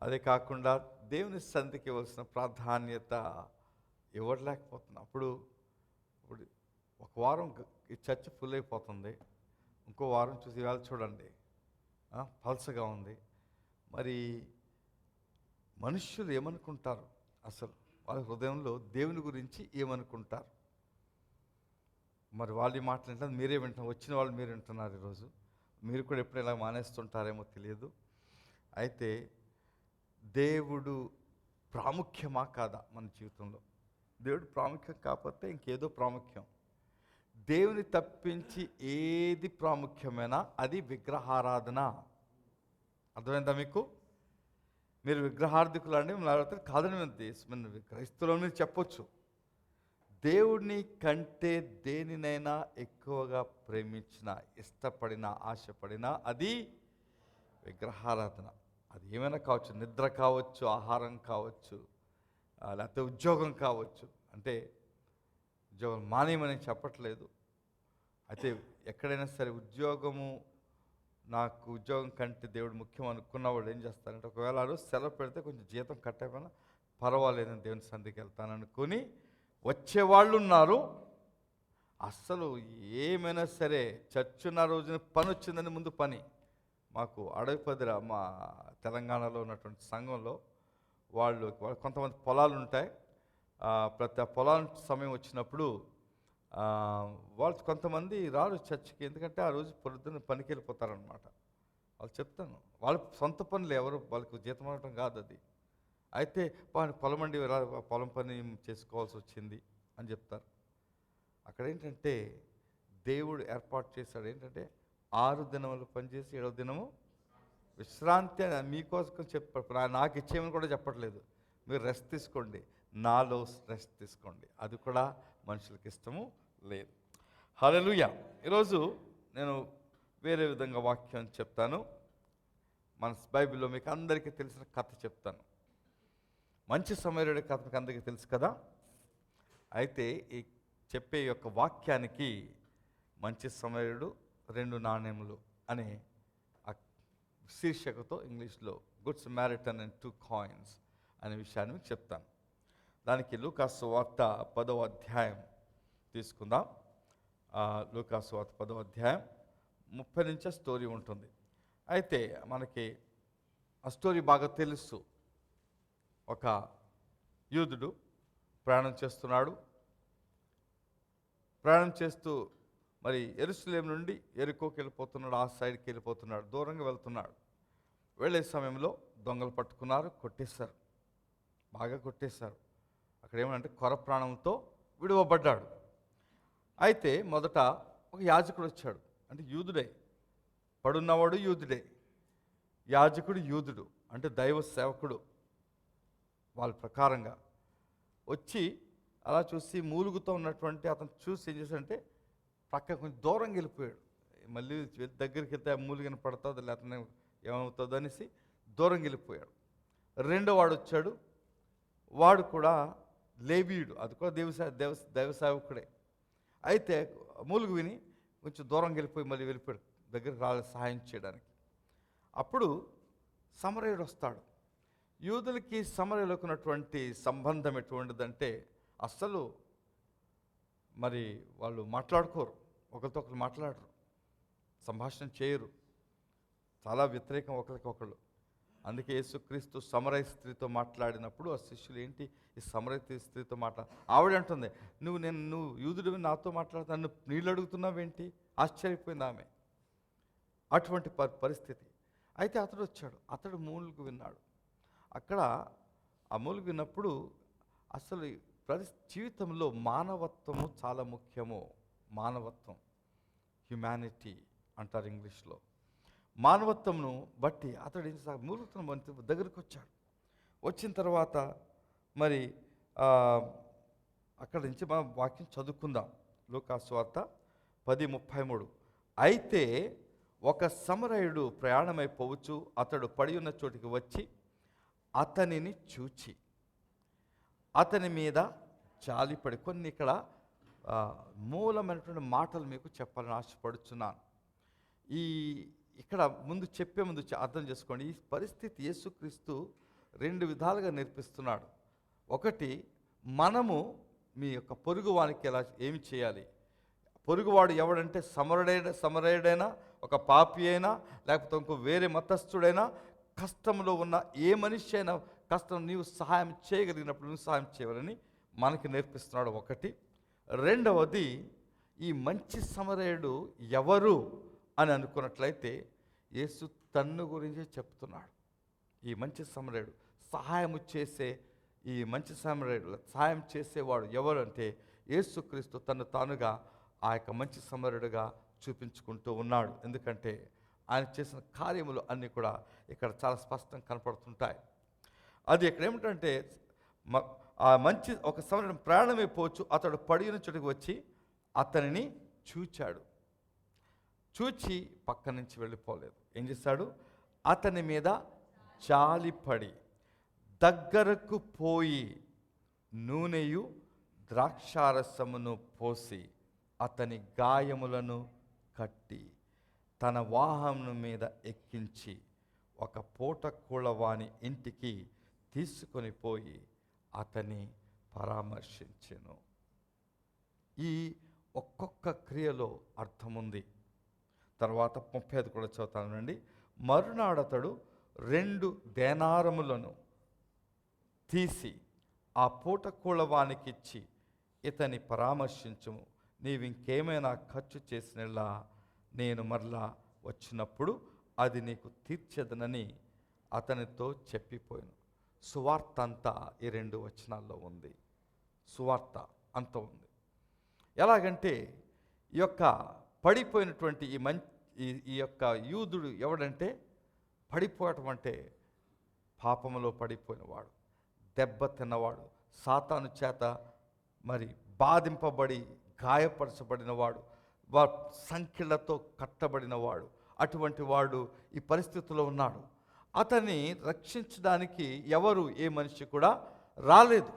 అదే కాకుండా దేవుని సన్నిధికి ఇవ్వాల్సిన ప్రాధాన్యత ఇవ్వలేకపోతున్నాం. ఇప్పుడు ఒక వారం ఈ చర్చ్ ఫుల్ అయిపోతుంది, ఇంకో వారం చూసి ఇవాళ చూడండి పల్సగా ఉంది. మరి మనుష్యులు ఏమనుకుంటారు, అసలు వాళ్ళ హృదయంలో దేవుని గురించి ఏమనుకుంటారు? మరి వాళ్ళు మాట్లాడితే మీరే వింటున్నారు, వచ్చిన వాళ్ళు మీరు వింటున్నారు. ఈరోజు మీరు కూడా ఎప్పుడు ఇలా మానేస్తుంటారేమో తెలియదు. అయితే దేవుడు ప్రాముఖ్యమా కాదా మన జీవితంలో? దేవుడు ప్రాముఖ్యం కాకపోతే ఇంకేదో ప్రాముఖ్యం. దేవుని తప్పించి ఏది ప్రాముఖ్యమైనా అది విగ్రహారాధన. అర్థమైందా మీకు? మీరు విగ్రహార్థికులు అండి కాదని మేము క్రైస్తవులని చెప్పొచ్చు. దేవుడిని కంటే దేనినైనా ఎక్కువగా ప్రేమించిన, ఇష్టపడిన, ఆశపడిన అది విగ్రహారాధన. అది ఏమైనా కావచ్చు, నిద్ర కావచ్చు, ఆహారం కావచ్చు, లేకపోతే ఉద్యోగం కావచ్చు. అంటే ఉద్యోగం మానేయమని చెప్పట్లేదు. అయితే ఎక్కడైనా సరే నాకు ఉద్యోగం కంటే దేవుడు ముఖ్యం అనుకున్నవాడు ఏం చేస్తారంటే, ఒకవేళ ఆ రోజు సెలవు పెడితే కొంచెం జీతం కట్టకపోయినా పర్వాలేదని దేవుని సన్నిధికి వెళ్తాననుకొని వచ్చేవాళ్ళు ఉన్నారు. అస్సలు ఏమైనా సరే చర్చ్ ఉన్న రోజున పని వచ్చిందని ముందు పని. మాకు అడవిపదిర మా తెలంగాణలో ఉన్నటువంటి సంఘంలో వాళ్ళు కొంతమంది పొలాలు ఉంటాయి. ప్రతి పొలాల సమయం వచ్చినప్పుడు వాళ్ళు కొంతమంది రారు చర్చికి, ఎందుకంటే ఆ రోజు పొద్దున్న పనికి వెళ్ళిపోతారనమాట. వాళ్ళు చెప్తాను, వాళ్ళ సొంత పనులు, ఎవరు వాళ్ళకు జీతం అవడం కాదు అది. అయితే పొలం అండి, పొలం పని చేసుకోవాల్సి వచ్చింది అని చెప్తారు. అక్కడ ఏంటంటే దేవుడు ఏర్పాటు చేశాడు ఏంటంటే 6 దినములు పనిచేసి 7వ దినము విశ్రాంతి అని మీకోసం చెప్పాడు. నాకు ఇచ్చేయమని కూడా చెప్పట్లేదు, మీరు రెస్ట్ తీసుకోండి, నాలో రెస్ట్ తీసుకోండి. అది కూడా మనుషులకి ఇష్టము లేదు. హల్లెలూయా. ఈరోజు నేను వేరే విధంగా వాక్యం చెప్తాను. మన బైబిల్లో మీకు అందరికీ తెలిసిన కథ చెప్తాను. మంచి సమరయుడి కథ మీకు అందరికీ తెలుసు కదా. అయితే ఈ చెప్పే యొక్క వాక్యానికి మంచి సమరయుడు 2 నాణెములు అనే శీర్షికతో ఇంగ్లీష్లో గుడ్ సమారిటన్ అండ్ 2 కాయిన్స్ అనే విషయాన్ని మీకు చెప్తాను. దానికి లూకాసు వార్త 10వ అధ్యాయం తీసుకుందాం. లూకాసు వార్త 10వ అధ్యాయం 30 నుంచే స్టోరీ ఉంటుంది. అయితే మనకి ఆ స్టోరీ బాగా తెలుసు. ఒక యూదుడు ప్రయాణం చేస్తున్నాడు. ప్రయాణం చేస్తూ మరి యెరూషలేం నుండి యెరికోకి వెళ్ళిపోతున్నాడు, ఆ సైడ్కి వెళ్ళిపోతున్నాడు, దూరంగా వెళ్తున్నాడు. వెళ్ళే సమయంలో దొంగలు పట్టుకున్నారు, కొట్టేశారు, బాగా కొట్టేశారు. అక్కడ ఏమంటే కొర ప్రాణంతో విడువబడ్డాడు. అయితే మొదట ఒక యాజకుడు వచ్చాడు, అంటే యూదుడే, పడున్నవాడు యూదుడే, యాజకుడు యూదుడు, అంటే దైవ సేవకుడు. వాళ్ళ ప్రకారంగా వచ్చి అలా చూసి మూలుగుతూ ఉన్నటువంటి అతను చూసి ఏం చేశాడంటే పక్క కొంచెం దూరంగా వెళ్ళిపోయాడు. మళ్ళీ దగ్గరికి వెళ్తే మూలిగిన పడుతుంది లేకపోతే ఏమవుతుంది అనేసి దూరంగా వెళ్ళిపోయాడు. రెండో వాడు వచ్చాడు, వాడు కూడా లేవీయుడు, అది కూడా దైవ సేవకుడే. అయితే మూలుగు విని కొంచెం దూరంగా వెళ్ళిపోయి మళ్ళీ వెళ్ళిపోయాడు, దగ్గరికి రాలేదు సహాయం చేయడానికి. అప్పుడు సమరయుడు వస్తాడు. యూదులకి సమరయులకు ఉన్నటువంటి సంబంధం ఎటువంటిదంటే అస్సలు మరి వాళ్ళు మాట్లాడుకోరు, ఒకరితో ఒకరు మాట్లాడరు, సంభాషణ చేయరు, చాలా వ్యతిరేకం ఒకరికొకళ్ళు. అందుకే యేసుక్రీస్తు సమరయ స్త్రీతో మాట్లాడినప్పుడు ఆ శిష్యులు ఏంటి ఈ సమరయ స్త్రీతో ఆవిడ అంటుంది, నువ్వు యూదుడివి నాతో మాట్లాడుతా, నన్ను నీళ్ళు అడుగుతున్నావేంటి? ఆశ్చర్యపోయింది ఆమె. అటువంటి పరిస్థితి. అయితే అతడు వచ్చాడు, అతడు మూలుగు విన్నాడు. అక్కడ ఆ మూలుగు విన్నప్పుడు అసలు జీవితంలో మానవత్వము చాలా ముఖ్యము. మానవత్వం, హ్యుమానిటీ అంటారు ఇంగ్లీష్లో. మానవత్వంను బట్టి అతడు మూలుగుతున్న దగ్గరికి వచ్చాడు. వచ్చిన తర్వాత మరి అక్కడి నుంచి మనం వాక్యం చదువుకుందాం. లూకాసు వార్త 10:33. అయితే ఒక సమరయుడు ప్రయాణమైపోవచ్చు, అతడు పడి ఉన్న చోటికి వచ్చి అతనిని చూచి అతని మీద జాలిపడి, కొన్ని ఇక్కడ మూలమైనటువంటి మాటలు మీకు చెప్పాలని ఆశపడుచున్నాను. ఇక్కడ చెప్పే ముందు అర్థం చేసుకోండి, ఈ పరిస్థితి యేసుక్రీస్తు 2 విధాలుగా నేర్పిస్తున్నాడు. ఒకటి, మనము మీ యొక్క పొరుగువానికి ఏమి చేయాలి. పొరుగువాడు ఎవడంటే సమరయుడైనా, ఒక పాపి అయినా, లేకపోతే ఇంకో వేరే మతస్థుడైనా, కష్టంలో ఉన్న ఏ మనిషి అయినా కష్టం నీవు సహాయం చేయగలిగినప్పుడు నువ్వు సహాయం చేయవాలని మనకి నేర్పిస్తున్నాడు ఒకటి. రెండవది, ఈ మంచి సమరయుడు ఎవరు అని అనుకున్నట్లయితే యేసు తన్ను గురించే చెప్తున్నాడు. ఈ మంచి సమరయుడు సహాయము చేసే, ఈ మంచి సమరయుడు సహాయం చేసేవాడు ఎవరు అంటే యేసుక్రీస్తు తను తానుగా ఆ యొక్క మంచి సమరయుడుగా చూపించుకుంటూ ఉన్నాడు. ఎందుకంటే ఆయన చేసిన కార్యములు అన్నీ కూడా ఇక్కడ చాలా స్పష్టంగా కనపడుతుంటాయి. అది ఇక్కడ ఏమిటంటే ఆ మంచి ఒక సమరయుడు ప్రయాణమైపోవచ్చు, అతడు పడిన చోటుకు వచ్చి అతనిని చూచాడు. చూచి పక్క నుంచి వెళ్ళిపోలేదు. ఏం చేశాడు? అతని మీద జాలిపడి దగ్గరకు పోయి నూనెయు ద్రాక్షారసమును పోసి అతని గాయములను కట్టి తన వాహనం మీద ఎక్కించి ఒక పూట కూళవాని ఇంటికి తీసుకొని పోయి అతన్ని పరామర్శించెను. ఈ ఒక్కొక్క క్రియలో అర్థముంది. తర్వాత 35 కూడా చదువుతానండి. మరునాడతడు 2 దేనారములను తీసి ఆ పూట కూళవానికిచ్చి ఇతని పరామర్శించుము, నీవింకేమైనా ఖర్చు చేసినలా నేను మరలా వచ్చినప్పుడు అది నీకు తీర్చెదనని అతనితో చెప్పిపోయాను. సువార్త అంతా ఈ 2 వచనాల్లో ఉంది. సువార్త అంత ఉంది. ఎలాగంటే ఈ యొక్క పడిపోయినటువంటి ఈ యొక్క యూదుడు ఎవడంటే, పడిపోవటం అంటే పాపములో పడిపోయినవాడు, దెబ్బ తిన్నవాడు, సాతాను చేత మరి బాధింపబడి గాయపరచబడినవాడు, సంఖ్యలతో కట్టబడినవాడు. అటువంటి వాడు ఈ పరిస్థితిలో ఉన్నాడు. అతన్ని రక్షించడానికి ఎవరు, ఏ మనిషి కూడా రాలేదు.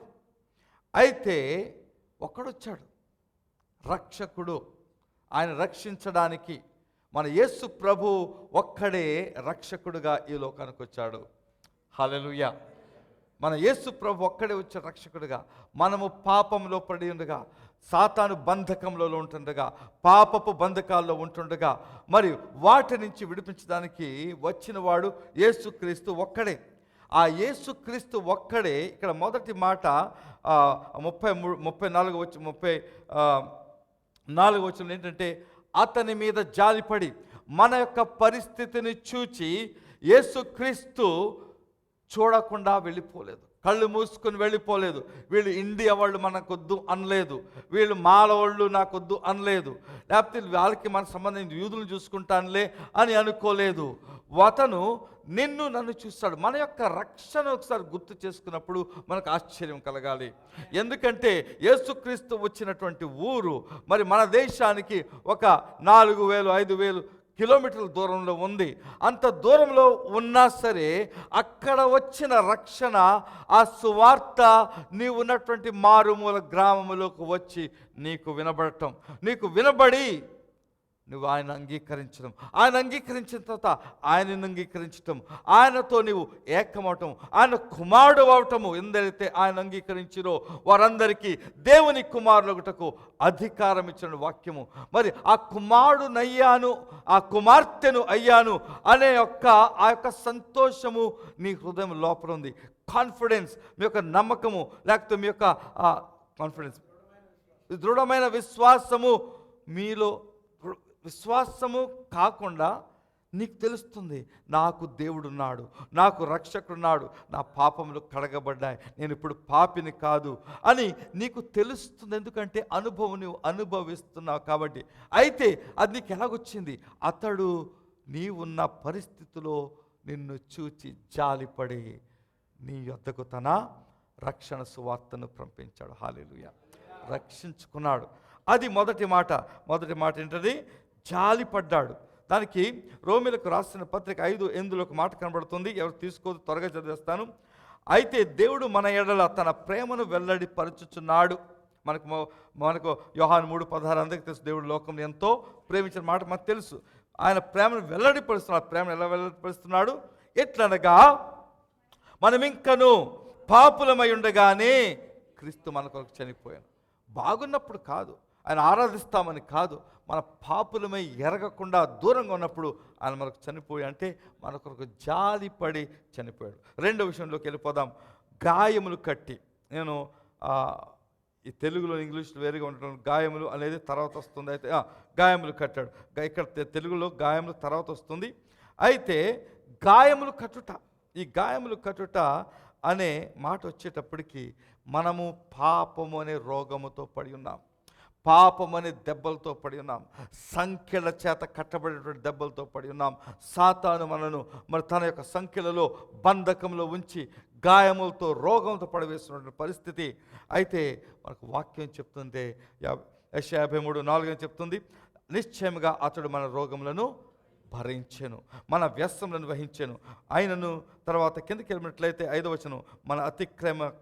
అయితే ఒక్కడొచ్చాడు, రక్షకుడు. ఆయన రక్షించడానికి మన యేసు ప్రభు ఒక్కడే రక్షకుడుగా ఈ లోకానికి వచ్చాడు. హల్లెలూయా. మన యేసు ప్రభు ఒక్కడే వచ్చే రక్షకుడుగా. మనము పాపంలో పడి ఉండగా, సాతాను బంధకంలో ఉంటుండగా, పాపపు బంధకాల్లో ఉంటుండగా, మరి వాటి నుంచి విడిపించడానికి వచ్చిన వాడు యేసుక్రీస్తు ఒక్కడే. ఆ యేసుక్రీస్తు ఒక్కడే. ఇక్కడ మొదటి మాట 34 వచనం ఏంటంటే, అతని మీద జాలిపడి మన యొక్క పరిస్థితిని చూచి యేసుక్రీస్తు చూడకుండా వెళ్ళిపోలేదు, కళ్ళు మూసుకొని వెళ్ళిపోలేదు. వీళ్ళు ఇండియా వాళ్ళు మనకొద్దు అనలేదు, వీళ్ళు మాల వాళ్ళు నాకొద్దు అనలేదు, లేకపోతే వాళ్ళకి మనకు సంబంధించిన యూదులను చూసుకుంటానులే అని అనుకోలేదు. అతను నిన్ను నన్ను చూస్తాడు. మన యొక్క రక్షణ ఒకసారి గుర్తు చేసుకున్నప్పుడు మనకు ఆశ్చర్యం కలగాలి. ఎందుకంటే యేసుక్రీస్తు వచ్చినటువంటి ఊరు మరి మన దేశానికి ఒక 4000-5000 కిలోమీటర్ల దూరంలో ఉంది. అంత దూరంలో ఉన్నా సరే అక్కడ వచ్చిన రక్షణ, ఆ సువార్త నీవు ఉన్నటువంటి మారుమూల గ్రామములోకి వచ్చి నీకు వినబడటం, నీకు వినబడి నువ్వు ఆయన అంగీకరించడం, ఆయన అంగీకరించిన తర్వాత ఆయనను అంగీకరించటం, ఆయనతో నీవు ఏకమవటం, ఆయన కుమారుడు అవటము. ఎందరైతే ఆయన అంగీకరించిరో వారందరికీ దేవుని కుమారులగుటకు అధికారం ఇచ్చిన వాక్యము. మరి ఆ కుమారుడునయ్యాను, ఆ కుమార్తెను అయ్యాను అనే ఆ యొక్క సంతోషము నీ హృదయం లోపల ఉంది. కాన్ఫిడెన్స్, మీ యొక్క నమ్మకము, లేకపోతే మీ యొక్క కాన్ఫిడెన్స్, దృఢమైన విశ్వాసము మీలో. విశ్వాసము కాకుండా నీకు తెలుస్తుంది, నాకు దేవుడున్నాడు, నాకు రక్షకుడున్నాడు, నా పాపములు కడగబడ్డాయి, నేను ఇప్పుడు పాపిని కాదు అని నీకు తెలుస్తుంది. ఎందుకంటే అనుభవం నువ్వు అనుభవిస్తున్నావు కాబట్టి. అయితే అది నీకు ఎలాగొచ్చింది? అతడు నీవున్న పరిస్థితిలో నిన్ను చూచి జాలిపడి నీ యొద్దకు తన రక్షణ సువార్తను పంపించాడు. హల్లెలూయా. రక్షించుకున్నాడు. అది మొదటి మాట. మొదటి మాట ఏంటది? జాలిపడ్డాడు. దానికి రోమీలకు రాసిన పత్రిక 5:8 ఒక మాట కనబడుతుంది. ఎవరు తీసుకోదు, త్వరగా చదివేస్తాను. అయితే దేవుడు మన ఎడల తన ప్రేమను వెల్లడిపరచుచున్నాడు. మనకు యోహాను 3:16 అందరికీ తెలుసు. దేవుడు లోకంలో ఎంతో ప్రేమించిన మాట మనకు తెలుసు. ఆయన ప్రేమను వెల్లడిపరుస్తున్నాడు. ప్రేమను ఎలా వెల్లడిపరుస్తున్నాడు? ఎట్లనగా మనమింకను పాపులమై ఉండగానే క్రీస్తు మన కొరకు చనిపోయాను. బాగున్నప్పుడు కాదు, ఆయన ఆరాధిస్తామని కాదు, మన పాపులమై ఎరగకుండా దూరంగా ఉన్నప్పుడు ఆయన మనకు చనిపోయి, అంటే మన కొరకు జాలిపడి చనిపోయాడు. రెండో విషయంలోకి వెళ్ళిపోదాం. గాయములు కట్టి. నేను ఈ తెలుగులో ఇంగ్లీష్లో వేరుగా ఉండటం, గాయములు అనేది తర్వాత వస్తుంది. అయితే గాయములు కట్టాడు. ఇక్కడ తెలుగులో గాయములు తర్వాత వస్తుంది. అయితే గాయములు కట్టుట, ఈ గాయములు కట్టుట అనే మాట వచ్చేటప్పటికి మనము పాపము అనే రోగముతో పడి ఉన్నాం, పాపం అనే దెబ్బలతో పడి ఉన్నాం, సంఖ్యల చేత కట్టబడేటువంటి దెబ్బలతో పడి ఉన్నాం. సాతాను మనను మరి తన యొక్క సంఖ్యలలో బంధకంలో ఉంచి గాయములతో రోగంతో పడవేస్తున్న పరిస్థితి. అయితే మనకు వాక్యం చెప్తుంది, యెషయా 53:4 చెప్తుంది, నిశ్చయముగా అతడు మన రోగములను భరించెను, మన వ్యసనములను వహించెను, ఆయనను. తర్వాత కిందకి వెళ్ళినట్లయితే 5వ వచనం, మన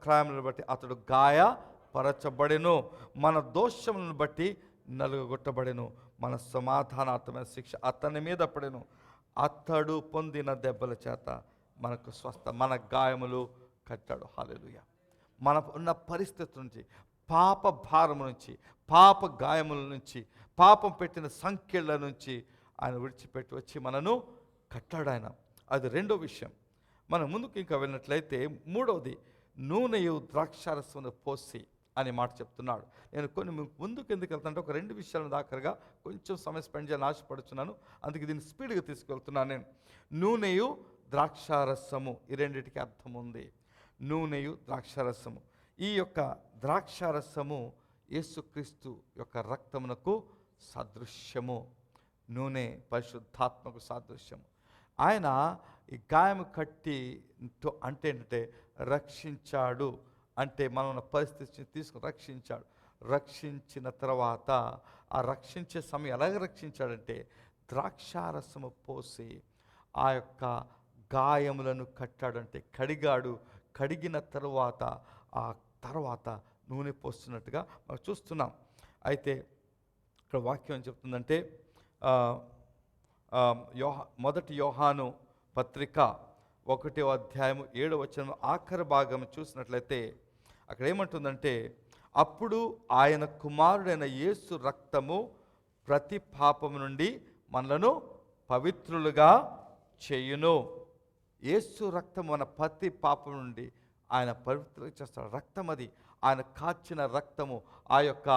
క్రయములను బట్టి అతడు గాయపరచబడెను, మన దోషములను బట్టి నలుగగొట్టబడెను, మన సమాధానార్థమైన శిక్ష అతని మీద పడెను, అతడు పొందిన దెబ్బల చేత మనకు స్వస్థ, మన గాయములు కట్టాడు. హల్లెలూయా. మన ఉన్న పరిస్థితి నుంచి, పాప భారము నుంచి, పాప గాయముల నుంచి, పాపం పెట్టిన సంఖ్యల నుంచి ఆయన విడిచిపెట్టి వచ్చి మనను కట్టాడు ఆయన. అది రెండో విషయం. మనం ముందుకు ఇంకా వెళ్ళినట్లయితే మూడవది, నూనెయు ద్రాక్షారసమును పోసి అనే మాట చెప్తున్నాడు. నేను కొన్ని ముందుకు ఎందుకు వెళ్తానంటే ఒక 2 విషయాలను దాకరగా కొంచెం సమయం స్పెండ్ చేయాలని ఆశపడుతున్నాను. అందుకే దీన్ని స్పీడ్గా తీసుకెళ్తున్నాను నేను. నూనెయు ద్రాక్షారసము, ఈ రెండింటికి అర్థం ఉంది. నూనెయు ద్రాక్షారసము. ఈ యొక్క ద్రాక్షారసము యేసుక్రీస్తు యొక్క రక్తమునకు సాదృశ్యము. నూనె పరిశుద్ధాత్మకు సాదృశ్యము. ఆయన ఈ గాయము కట్టి అంటే ఏంటంటే రక్షించాడు, అంటే మనం పరిస్థితిని తీసుకుని రక్షించాడు. రక్షించిన తర్వాత ఆ రక్షించే సమయం ఎలాగ రక్షించాడంటే ద్రాక్షారసము పోసి ఆ యొక్క గాయములను కట్టాడంటే కడిగాడు. కడిగిన తరువాత ఆ తర్వాత నూనె పోస్తున్నట్టుగా మనం చూస్తున్నాం. అయితే ఇక్కడ వాక్యం ఏం చెప్తుందంటే మొదటి యోహాను పత్రిక 1వ అధ్యాయము 7వ వచనం ఆఖరి భాగం చూసినట్లయితే అక్కడ ఏమంటుందంటే, అప్పుడు ఆయన కుమారుడైన యేసు రక్తము ప్రతి పాపము నుండి మనలను పవిత్రులుగా చేయును. యేసు రక్తం మన ప్రతి పాపం నుండి ఆయన పవిత్రం చేస్తాడు. రక్తం అది, ఆయన కాచిన రక్తము ఆ యొక్క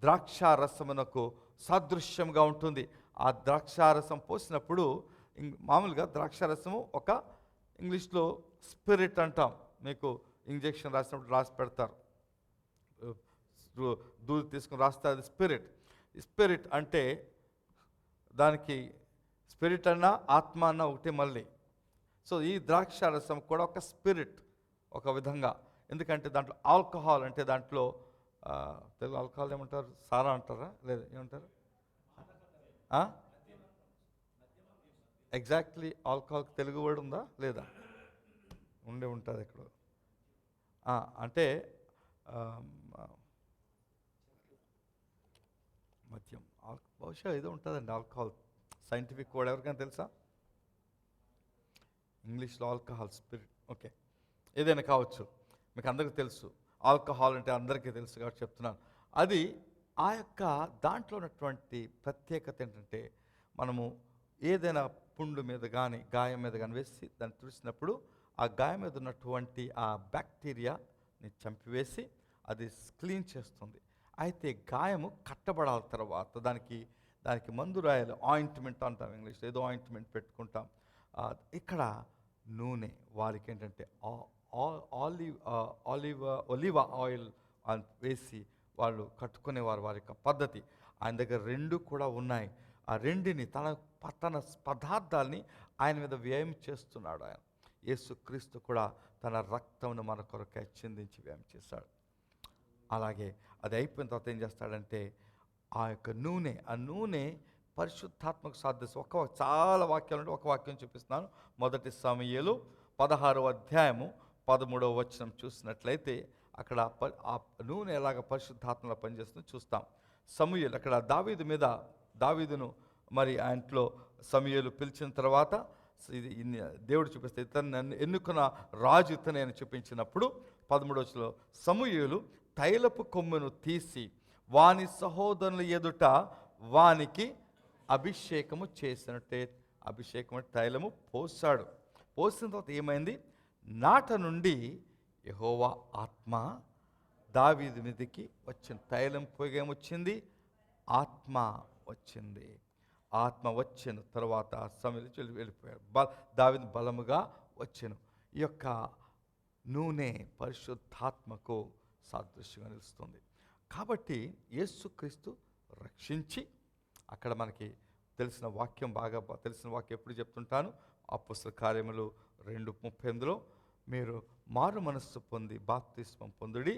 ద్రాక్షారసమునకు సాదృశ్యంగా ఉంటుంది. ఆ ద్రాక్షారసం పోసినప్పుడు మామూలుగా ద్రాక్షారసము ఒక ఇంగ్లీష్లో స్పిరిట్ అంటాం. మీకు ఇంజెక్షన్ రాసినప్పుడు రాసి పెడతారు, దూది తీసుకుని రాస్తారు, అది స్పిరిట్. స్పిరిట్ అంటే దానికి స్పిరిట్ అన్నా ఆత్మ అన్నా ఒకటే మళ్ళీ. సో ఈ ద్రాక్షారసం కూడా ఒక స్పిరిట్ ఒక విధంగా. ఎందుకంటే దాంట్లో ఆల్కహాల్ అంటే దాంట్లో తెలుగు ఆల్కహాల్ ఏమంటారు, సారా అంటారా లేదా ఏమంటారు? ఎగ్జాక్ట్లీ ఆల్కహాల్కి తెలుగు వర్డ్ ఉందా లేదా? ఉంటుంది ఇక్కడ. అంటే మద్యం, బహుశా ఏదో ఉంటుందండి ఆల్కహాల్. సైంటిఫిక్ వర్డ్ ఎవరికైనా తెలుసా? ఇంగ్లీష్లో ఆల్కహాల్, స్పిరిట్, ఓకే, ఏదైనా కావచ్చు. మీకు అందరికీ తెలుసు ఆల్కహాల్ అంటే, అందరికీ తెలుసు కాబట్టి చెప్తున్నాను. అది ఆ యొక్క దాంట్లో ఉన్నటువంటి ప్రత్యేకత ఏంటంటే, మనము ఏదైనా పుండు మీద కానీ గాయం మీద కానీ వేసి దాన్ని తుడిచినప్పుడు ఆ గాయం మీద ఉన్నటువంటి ఆ బ్యాక్టీరియాని చంపివేసి అది క్లీన్ చేస్తుంది. అయితే గాయము కట్టబడాల తర్వాత దానికి మందు రాయాలి, ఆయింట్మెంట్ అంటాం ఇంగ్లీష్లో, ఏదో ఆయింట్మెంట్ పెట్టుకుంటాం. ఇక్కడ నూనె, వారికి ఏంటంటే ఒలివ ఆయిల్ వేసి వాళ్ళు కట్టుకునేవారు, వారి యొక్క పద్ధతి. ఆయన దగ్గర 2 కూడా ఉన్నాయి. ఆ రెండిని తన పదార్థాలని ఆయన మీద వ్యయం చేస్తున్నాడు. ఆయన యేసుక్రీస్తు కూడా తన రక్తమును మన కొరకై చిందించి వ్యయం చేశాడు. అలాగే అది అయిపోయిన తర్వాత ఏం చేస్తాడంటే, ఆ యొక్క నూనె పరిశుద్ధాత్మకు సాదృశ్యం. చాలా వాక్యాలు ఉంటే ఒక వాక్యం చూపిస్తున్నాను. 1 సమూయేలు 16వ అధ్యాయము 13వ వచనం చూసినట్లయితే అక్కడ ఆ నూనె ఎలాగ పరిశుద్ధాత్మలో పనిచేస్తుందో చూస్తాం. సమూయేలు అక్కడ దావీదును మరి ఆయనలో సమూయేలు పిలిచిన తర్వాత దేవుడు చూపిస్తే ఇతను నన్ను ఎన్నుకున్న రాజు ఇతనే అని చూపించినప్పుడు 13వ వచనంలో సమూయేలు తైలపు కొమ్మును తీసి వాని సహోదరుల ఎదుట వానికి అభిషేకము చేసినట్టే. అభిషేకం అంటే తైలము పోసాడు. పోసిన తర్వాత ఏమైంది? నాట నుండి యెహోవా ఆత్మ దావీదు మీదకి వచ్చింది. తైలం పొగేమొచ్చింది, ఆత్మ వచ్చింది. ఆత్మ వచ్చిన తర్వాత సమూయేలు వెళ్ళిపోయాడు. దావీదు బలముగా వచ్చెను. ఈ యొక్క నూనె పరిశుద్ధాత్మకు సాదృశ్యంగా నిలుస్తుంది. కాబట్టి యేసుక్రీస్తు రక్షించి, అక్కడ మనకి తెలిసిన వాక్యం, బాగా తెలిసిన వాక్యం ఎప్పుడు చెప్తుంటాను, అపోస్తల కార్యములు 2:38లో మీరు మారు మనస్సు పొంది బాప్తిస్మం పొందుడి,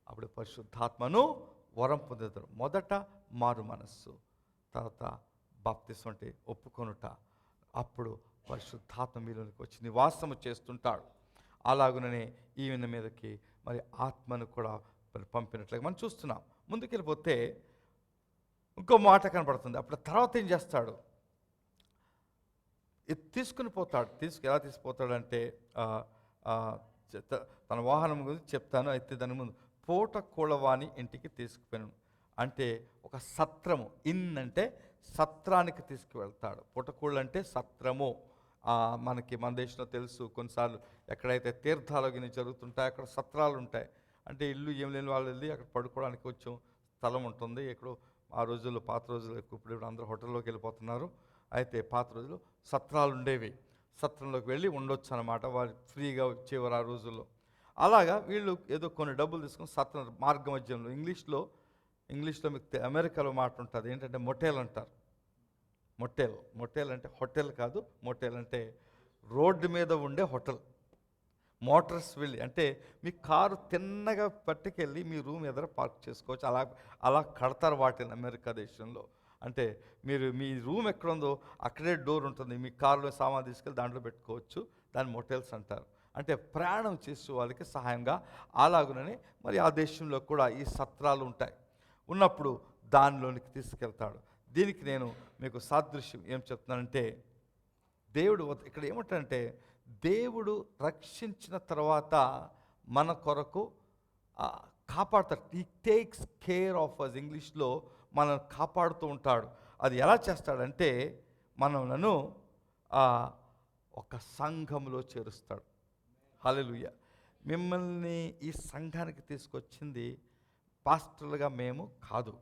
అప్పుడు పరిశుద్ధాత్మను వరం పొందుతారు. మొదట మారు మనస్సు, తర్వాత బాప్తిస్మం అంటే ఒప్పుకొనుట, అప్పుడు పరిశుద్ధాత్మ మీలోనికి వచ్చి నివాసము చేస్తుంటాడు. అలాగుననే ఈయన మీదకి మరి ఆత్మను కూడా పంపినట్లుగా మనం చూస్తున్నాం. ముందుకెళ్ళిపోతే ఇంకో మాట కనపడుతుంది. అప్పుడు తర్వాత ఏం చేస్తాడు? తీసుకుని పోతాడు. ఎలా తీసుకుపోతాడంటే, తన వాహనం గురించి చెప్తాను. అయితే దాని ముందు పూట కూడవాని ఇంటికి తీసుకుపోయాను. అంటే ఒక సత్రము, అంటే సత్రానికి తీసుకువెళ్తాడు. పూటకూళ్ళు అంటే సత్రము. మన దేశంలో తెలుసు, కొన్నిసార్లు ఎక్కడైతే తీర్థాలు గిని జరుగుతుంటాయి అక్కడ సత్రాలు ఉంటాయి. అంటే ఇల్లు ఏం లేని వాళ్ళు వెళ్ళి అక్కడ పడుకోవడానికి కొంచెం స్థలం ఉంటుంది. ఎక్కడో ఆ రోజుల్లో, పాత రోజుల్లో, ఇప్పుడు అందరూ హోటల్లోకి వెళ్ళిపోతున్నారు. అయితే పాత రోజుల్లో సత్రాలు ఉండేవి. సత్రంలోకి వెళ్ళి ఉండొచ్చు అన్నమాట. వారు ఫ్రీగా వచ్చేవారు ఆ రోజుల్లో. అలాగా వీళ్ళు ఏదో కొన్ని డబ్బులు తీసుకుని సత్రం మార్గ మధ్యంలో, ఇంగ్లీష్లో మీకు అమెరికాలో మాట ఉంటుంది, ఏంటంటే మొటేల్ అంటారు. మొటేల్ అంటే హోటల్ కాదు, మొటేల్ అంటే రోడ్డు మీద ఉండే హోటల్. మోటార్స్ వెళ్ళి అంటే మీ కారు తిన్నగా పట్టుకెళ్ళి మీ రూమ్ ఎదుర పార్క్ చేసుకోవచ్చు. అలా కడతారు వాటిని అమెరికా దేశంలో. అంటే మీ రూమ్ ఎక్కడుందో అక్కడే డోర్ ఉంటుంది, మీ కారులో సామాన్ తీసుకెళ్ళి దాంట్లో పెట్టుకోవచ్చు. దాన్ని మొటేల్స్ అంటారు. అంటే ప్రయాణం చేసే వాళ్ళకి సహాయంగా. అలాగునని మరి ఆ దేశంలో కూడా ఈ సత్రాలు ఉంటాయి. ఉన్నప్పుడు దానిలోనికి తీసుకెళ్తాడు. దీనికి నేను మీకు సాదృశ్యం ఏం చెప్తున్నానంటే, దేవుడు ఇక్కడ ఏమంటాడంటే, దేవుడు రక్షించిన తర్వాత మన కొరకు కాపాడుతాడు. He takes care of us. ఇంగ్లీష్లో మనల్ని కాపాడుతూ ఉంటాడు. అది ఎలా చేస్తాడంటే, మనలను ఒక సంఘంలో చేరుస్తాడు. హల్లెలూయా. మిమ్మల్ని ఈ సంఘానికి తీసుకొచ్చింది పాస్టర్లుగా మేము కాదు,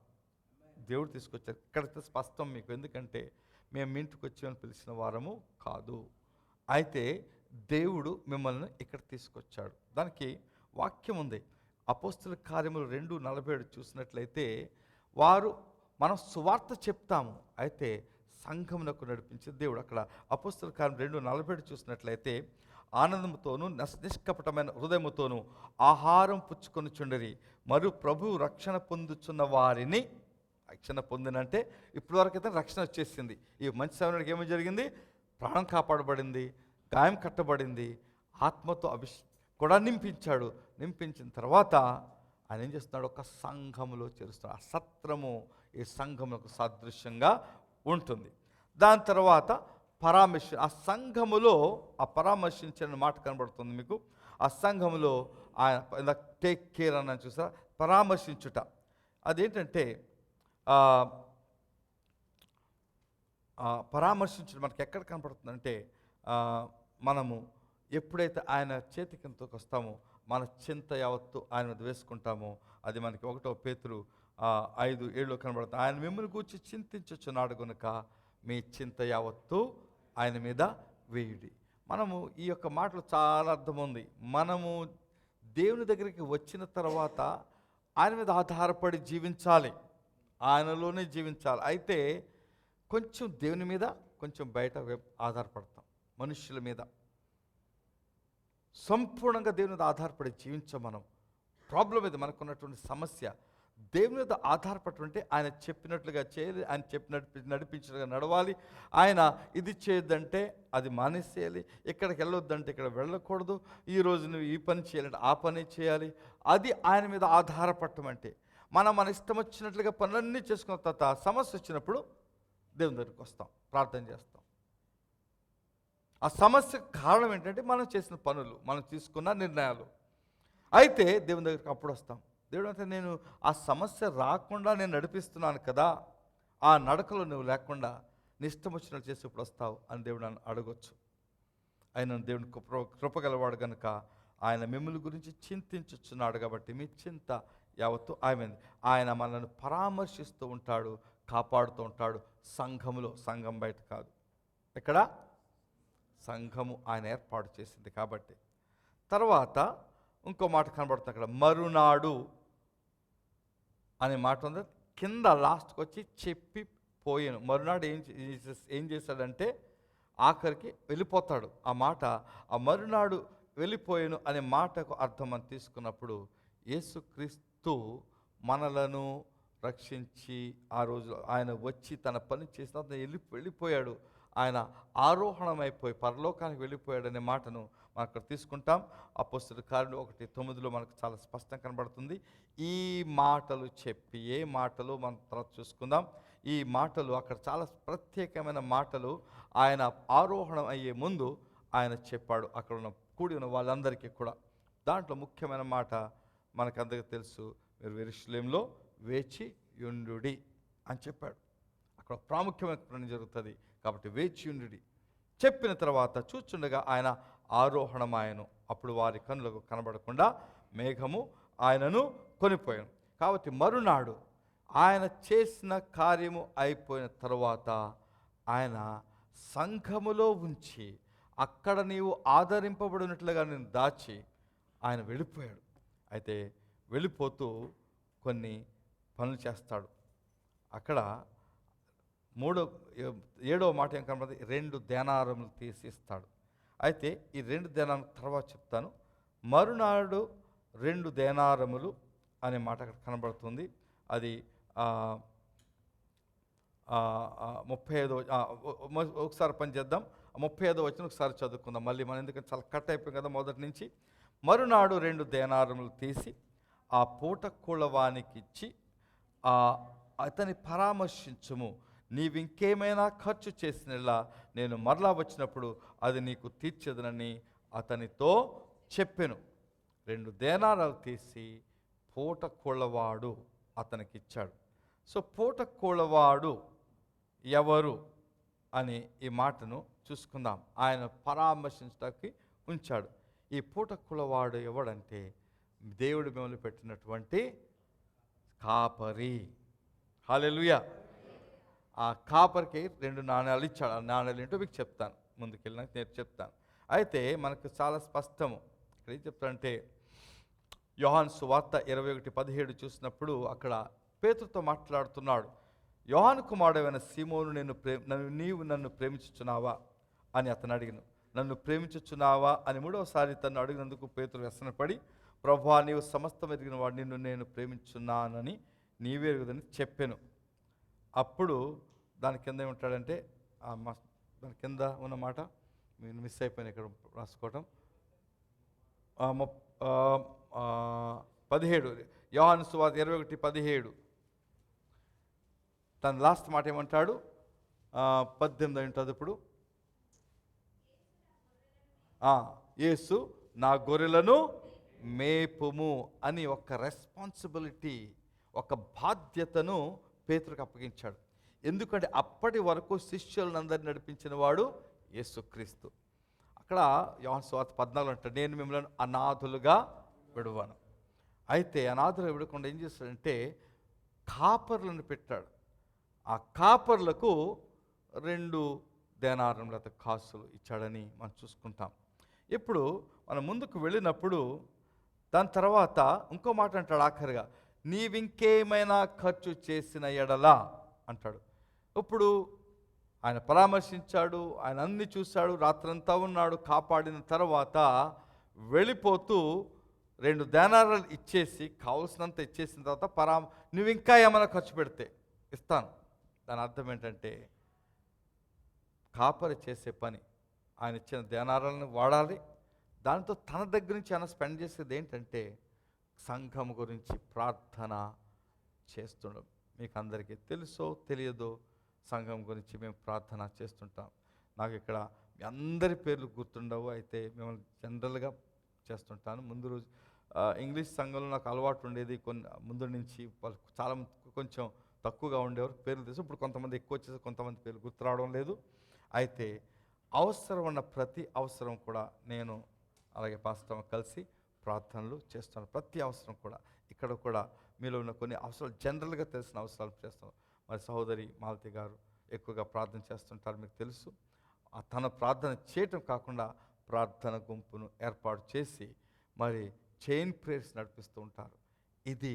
దేవుడు తీసుకొచ్చారు. ఇక్కడితో స్పష్టం మీకు, ఎందుకంటే మేము మీ ఇంటికి వచ్చామని పిలిచిన వారము కాదు. అయితే దేవుడు మిమ్మల్ని ఇక్కడ తీసుకొచ్చాడు. దానికి వాక్యం ఉంది. అపోస్తుల కార్యములు 2:47 చూసినట్లయితే, వారు మనం సువార్త చెప్తాము, అయితే సంఘమునకు నడిపించే దేవుడు. అక్కడ అపోస్తుల కార్యం 2:47 చూసినట్లయితే, ఆనందముతోనూ నిష్కపటమైన హృదయముతోనూ ఆహారం పుచ్చుకొనుచుండిరి, మరియు ప్రభు రక్షణ పొందుచున్న వారిని. రక్షణ పొందినంటే ఇప్పటి వరకైతే రక్షణ వచ్చేసింది. ఈ మంచి సమయానికి ఏమో జరిగింది, ప్రాణం కాపాడబడింది, గాయం కట్టబడింది, ఆత్మతో కూడా నింపించాడు. నింపించిన తర్వాత ఆయన ఏం చేస్తున్నాడు, ఒక సంఘములో చేరుస్తున్నాడు. ఆ సత్రము ఈ సంఘములకు సాదృశ్యంగా ఉంటుంది. దాని తర్వాత ఆ సంఘములో ఆ పరామర్శించిన మాట కనబడుతుంది మీకు. ఆ సంఘములో ఆయన టేక్ కేర్ అని చూసా, పరామర్శించుట. అదేంటంటే పరామర్శించడం మనకి ఎక్కడ కనపడుతుందంటే, మనము ఎప్పుడైతే ఆయన చేతి కిందకు వస్తామో మన చింత యావత్తు ఆయన మీద వేసుకుంటామో, అది మనకి 1 పేతురు 5:7 కనబడుతుంది. ఆయన మిమ్మల్ని గూర్చి చింతించుచున్నాడు గనుక మీ చింత యావత్తు ఆయన మీద వేయుడి. మనము ఈ యొక్క మాటలు చాలా అర్థం ఉంది. మనము దేవుని దగ్గరికి వచ్చిన తర్వాత ఆయన మీద ఆధారపడి జీవించాలి, ఆయనలోనే జీవించాలి. అయితే కొంచెం దేవుని మీద, కొంచెం బయట ఆధారపడతాం, మనుషుల మీద. సంపూర్ణంగా దేవుని మీద ఆధారపడి జీవించాం మనం. ప్రాబ్లం ఇది, మనకున్నటువంటి సమస్య. దేవుని మీద ఆధారపడుతుంటే ఆయన చెప్పినట్లుగా చేయాలి, ఆయన చెప్పినట్టు నడిపించినట్టుగా నడవాలి. ఆయన ఇది చేయొద్దంటే అది మానేసేయాలి, ఇక్కడికి వెళ్ళొద్దంటే ఇక్కడ వెళ్ళకూడదు, ఈరోజు నువ్వు ఈ పని చేయాలంటే ఆ పని చేయాలి. అది ఆయన మీద ఆధారపడటం అంటే. మన ఇష్టం వచ్చినట్లుగా పనులన్నీ చేసుకున్న తర్వాత సమస్య వచ్చినప్పుడు దేవుని దగ్గరికి వస్తాం, ప్రార్థన చేస్తాం. ఆ సమస్యకు కారణం ఏంటంటే మనం చేసిన పనులు, మనం తీసుకున్న నిర్ణయాలు. అయితే దేవుని దగ్గరికి అప్పుడు వస్తాం. దేవుడు అంటే, నేను ఆ సమస్య రాకుండా నేను నడిపిస్తున్నాను కదా, ఆ నడకలో నువ్వు లేకుండా నీ ఇష్టం వచ్చినట్టు చేసి ఇప్పుడు వస్తావు అని దేవుడు నన్ను అడగొచ్చు. ఆయన దేవుని కృపగలవాడు కనుక ఆయన మిమ్మల్ని గురించి చింతించుచున్నాడు. కాబట్టి మీ చింత యావత్తు ఆయన మనల్ని పరామర్శిస్తూ ఉంటాడు, కాపాడుతూ ఉంటాడు. సంఘములో, సంఘం బయట కాదు, ఇక్కడ సంఘము ఆయన ఏర్పాటు చేసింది కాబట్టి. తర్వాత ఇంకో మాట కనబడుతుంది అక్కడ, మరునాడు అనే మాట ఉంది. కింద లాస్ట్కి వచ్చి చెప్పిపోయాను. మరునాడు ఏం చేశాడంటే ఆఖరికి వెళ్ళిపోతాడు. ఆ మాట, ఆ మరునాడు వెళ్ళిపోయాను అనే మాటకు అర్థం అని తీసుకున్నప్పుడు, యేసుక్రీస్తు మనలను రక్షించి ఆ రోజు ఆయన వచ్చి తన పని చేసిన వెళ్ళిపోయాడు. ఆయన ఆరోహణమైపోయి పరలోకానికి వెళ్ళిపోయాడు అనే మాటను మనం అక్కడ తీసుకుంటాం. అపోస్తలుల కార్యాలు 1:9 మనకు చాలా స్పష్టంగా కనబడుతుంది. ఈ మాటలు చెప్పి, ఏ మాటలు మనం తర్వాత చూసుకుందాం. ఈ మాటలు అక్కడ చాలా ప్రత్యేకమైన మాటలు ఆయన ఆరోహణం అయ్యే ముందు ఆయన చెప్పాడు అక్కడ ఉన్న కూడి ఉన్న వాళ్ళందరికీ కూడా. దాంట్లో ముఖ్యమైన మాట మనకందరికీ తెలుసు, మీరు యెరూషలేములో వేచి యుండుడి అని చెప్పాడు. అక్కడ ప్రాముఖ్యమైన పని జరుగుతుంది కాబట్టి వేచి యుండుడి చెప్పిన తర్వాత చూచుండగా ఆయన ఆరోహణమాయను. అప్పుడు వారి కన్నులకు కనబడకుండా మేఘము ఆయనను కొనిపోయాను. కాబట్టి మరునాడు ఆయన చేసిన కార్యము అయిపోయిన తర్వాత ఆయన సంఘములో ఉంచి అక్కడ నీవు ఆదరింపబడినట్లుగా నేను దాచి ఆయన వెళ్ళిపోయాడు. అయితే వెళ్ళిపోతూ కొన్ని పనులు చేస్తాడు. అక్కడ 7వ మాట ఏం కనబడుతుంది, 2 దేనారములు తీసి ఇస్తాడు. అయితే ఈ 2 దేనారముల తర్వాత చెప్తాను. మరునాడు 2 దేనారములు అనే మాట అక్కడ కనబడుతుంది. అది 35వ ఒకసారి పని చేద్దాం. 35వ వచనం ఒకసారి చదువుకుందాం మళ్ళీ మనం, ఎందుకంటే చాలా కట్ అయిపోయింది కదా మొదటి నుంచి. మరునాడు 2 దేనారములు తీసి ఆ పూట కూలవానికి ఇచ్చి అతని పరామర్శించుము, నీవింకేమైనా ఖర్చు చేసినలా నేను మరలా వచ్చినప్పుడు అది నీకు తీర్చేదనని అతనితో చెప్పెను. 2 దేనారాలు తీసి పూట కూలవాడు అతనికి ఇచ్చాడు. సో పూట కూలవాడు ఎవరు అని ఈ మాటను చూసుకుందాం. ఆయన పరామర్శించడానికి ఉంచాడు. ఈ పూటకులవాడు ఎవడంటే దేవుడు మిమ్మల్ని పెట్టినటువంటి కాపరి. హల్లెలూయా. ఆ కాపరికి 2 నాణ్యాలు ఇచ్చాడు. ఆ నాణ్యాలు ఏంటో మీకు చెప్తాను, ముందుకెళ్ళినాక నేను చెప్తాను. అయితే మనకు చాలా స్పష్టము. ఇక్కడ ఏం చెప్తానంటే యోహాను సువార్త 21:17 చూసినప్పుడు అక్కడ పేతురుతో మాట్లాడుతున్నాడు. యోహాను కుమారుడైన సీమోను నీవు నన్ను ప్రేమించుచున్నావా అని అతను అడిగిన. నన్ను ప్రేమించుచున్నావా అని 3వసారి తను అడిగినందుకు పేతురు వ్యసనపడి, ప్రభువా, నీవు సమస్తం ఎరిగిన వాడు, నిన్ను నేను ప్రేమించున్నానని నీవే ఎరుగుదని చెప్పాను. అప్పుడు దాని కింద ఏమంటాడంటే దాని కింద ఉన్న మాట నేను మిస్ అయిపోయాను ఇక్కడ రాసుకోవటం. 17 యోహాను సువార్త 21:17 తన లాస్ట్ మాట ఏమంటాడు? 18 ఉంటుంది ఇప్పుడు. యేసు నా గొర్రెలను మేపుము అని ఒక రెస్పాన్సిబిలిటీ, ఒక బాధ్యతను పేతురుకు అప్పగించాడు. ఎందుకంటే అప్పటి వరకు శిష్యులందరినీ నడిపించిన వాడు యేసుక్రీస్తు. అక్కడ యోహాను సువార్త 14 అంటాడు, నేను మిమ్మల్ని అనాథులుగా విడువను. అయితే అనాథులు విడకుండా ఏం చేస్తాడంటే కాపర్లను పెట్టాడు. ఆ కాపర్లకు 2 దేనారముల కాసులు ఇచ్చాడని మనం చూసుకుంటాం. ఇప్పుడు మనం ముందుకు వెళ్ళినప్పుడు దాని తర్వాత ఇంకో మాట అంటాడు ఆఖరిగా, నీవింకేమైనా ఖర్చు చేసిన ఎడలా అంటాడు. ఇప్పుడు ఆయన పరామర్శించాడు, ఆయన అన్ని చూశాడు, రాత్రంతా ఉన్నాడు. కాపాడిన తర్వాత వెళ్ళిపోతూ 2 దేనారాలు ఇచ్చేసి కావలసినంత ఇచ్చేసిన తర్వాత నువ్వు ఇంకా ఏమైనా ఖర్చు పెడితే ఇస్తాను. దాని అర్థం ఏంటంటే కాపరి చేసే పని ఆయన ఇచ్చిన దేనారాలను వాడాలి. దాంతో తన దగ్గర నుంచి ఆయన స్పెండ్ చేసేది ఏంటంటే సంఘం గురించి ప్రార్థన చేస్తుండడం. మీకు అందరికీ తెలుసో తెలియదో సంఘం గురించి మేము ప్రార్థన చేస్తుంటాం. నాకు ఇక్కడ మీ అందరి పేర్లు గుర్తుండవు, అయితే మిమ్మల్ని జనరల్గా చేస్తుంటాను. ముందు రోజు ఇంగ్లీష్ సంఘంలో నాకు అలవాటు ఉండేది, ముందు నుంచి వాళ్ళు చాలా కొంచెం తక్కువగా ఉండేవారు, పేర్లు తెలుసు. ఇప్పుడు కొంతమంది ఎక్కువ వచ్చేసి కొంతమంది పేర్లు గుర్తు రావడం లేదు. అయితే అవసరం ఉన్న ప్రతి అవసరం కూడా నేను అలాగే పాస్టర్ కలిసి ప్రార్థనలు చేస్తాను. ప్రతి అవసరం కూడా ఇక్కడ కూడా మీలో ఉన్న కొన్ని అవసరాలు జనరల్గా తెలిసిన అవసరాలు చేస్తాను. మరి సహోదరి మాలతి గారు ఎక్కువగా ప్రార్థన చేస్తుంటారు, మీకు తెలుసు. తన ప్రార్థన చేయటం కాకుండా ప్రార్థన గుంపును ఏర్పాటు చేసి మరి చైన్ ప్రేయర్స్ నడిపిస్తూ ఉంటారు. ఇది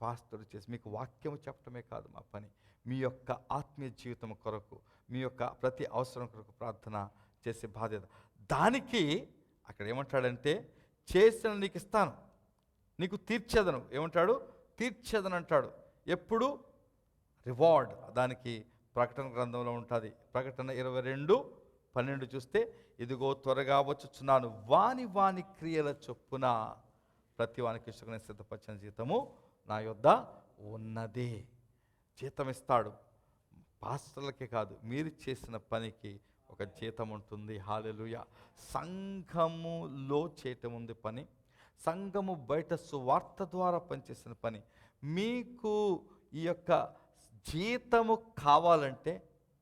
పాస్టర్ చేసి మీకు వాక్యం చెప్పటమే కాదు మా పని, మీ యొక్క ఆత్మీయ జీవితం కొరకు, మీ యొక్క ప్రతి అవసరం కొరకు ప్రార్థన చేసే బాధ్యత. దానికి అక్కడ ఏమంటాడంటే చేసిన నీకు ఇస్తాను, నీకు తీర్చేదను. ఏమంటాడు? తీర్చేదను అంటాడు. ఎప్పుడు? రివార్డ్. దానికి ప్రకటన గ్రంథంలో ఉంటుంది. ప్రకటన 22:12 చూస్తే, ఇదిగో త్వరగా వచ్చుచున్నాను, వాని క్రియల చొప్పున ప్రతి వానికి ఇష్టమైన సిద్ధపరిచిన జీతము నా యొద్ద ఉన్నది. జీతం ఇస్తాడు. పాస్టర్లకే కాదు, మీరు చేసిన పనికి ఒక జీతం ఉంటుంది. హల్లెలూయా. సంఘములో చేయటం ఉంది పని, సంఘము బయట సువార్త ద్వారా పనిచేసిన పని. మీకు ఈ యొక్క జీతము కావాలంటే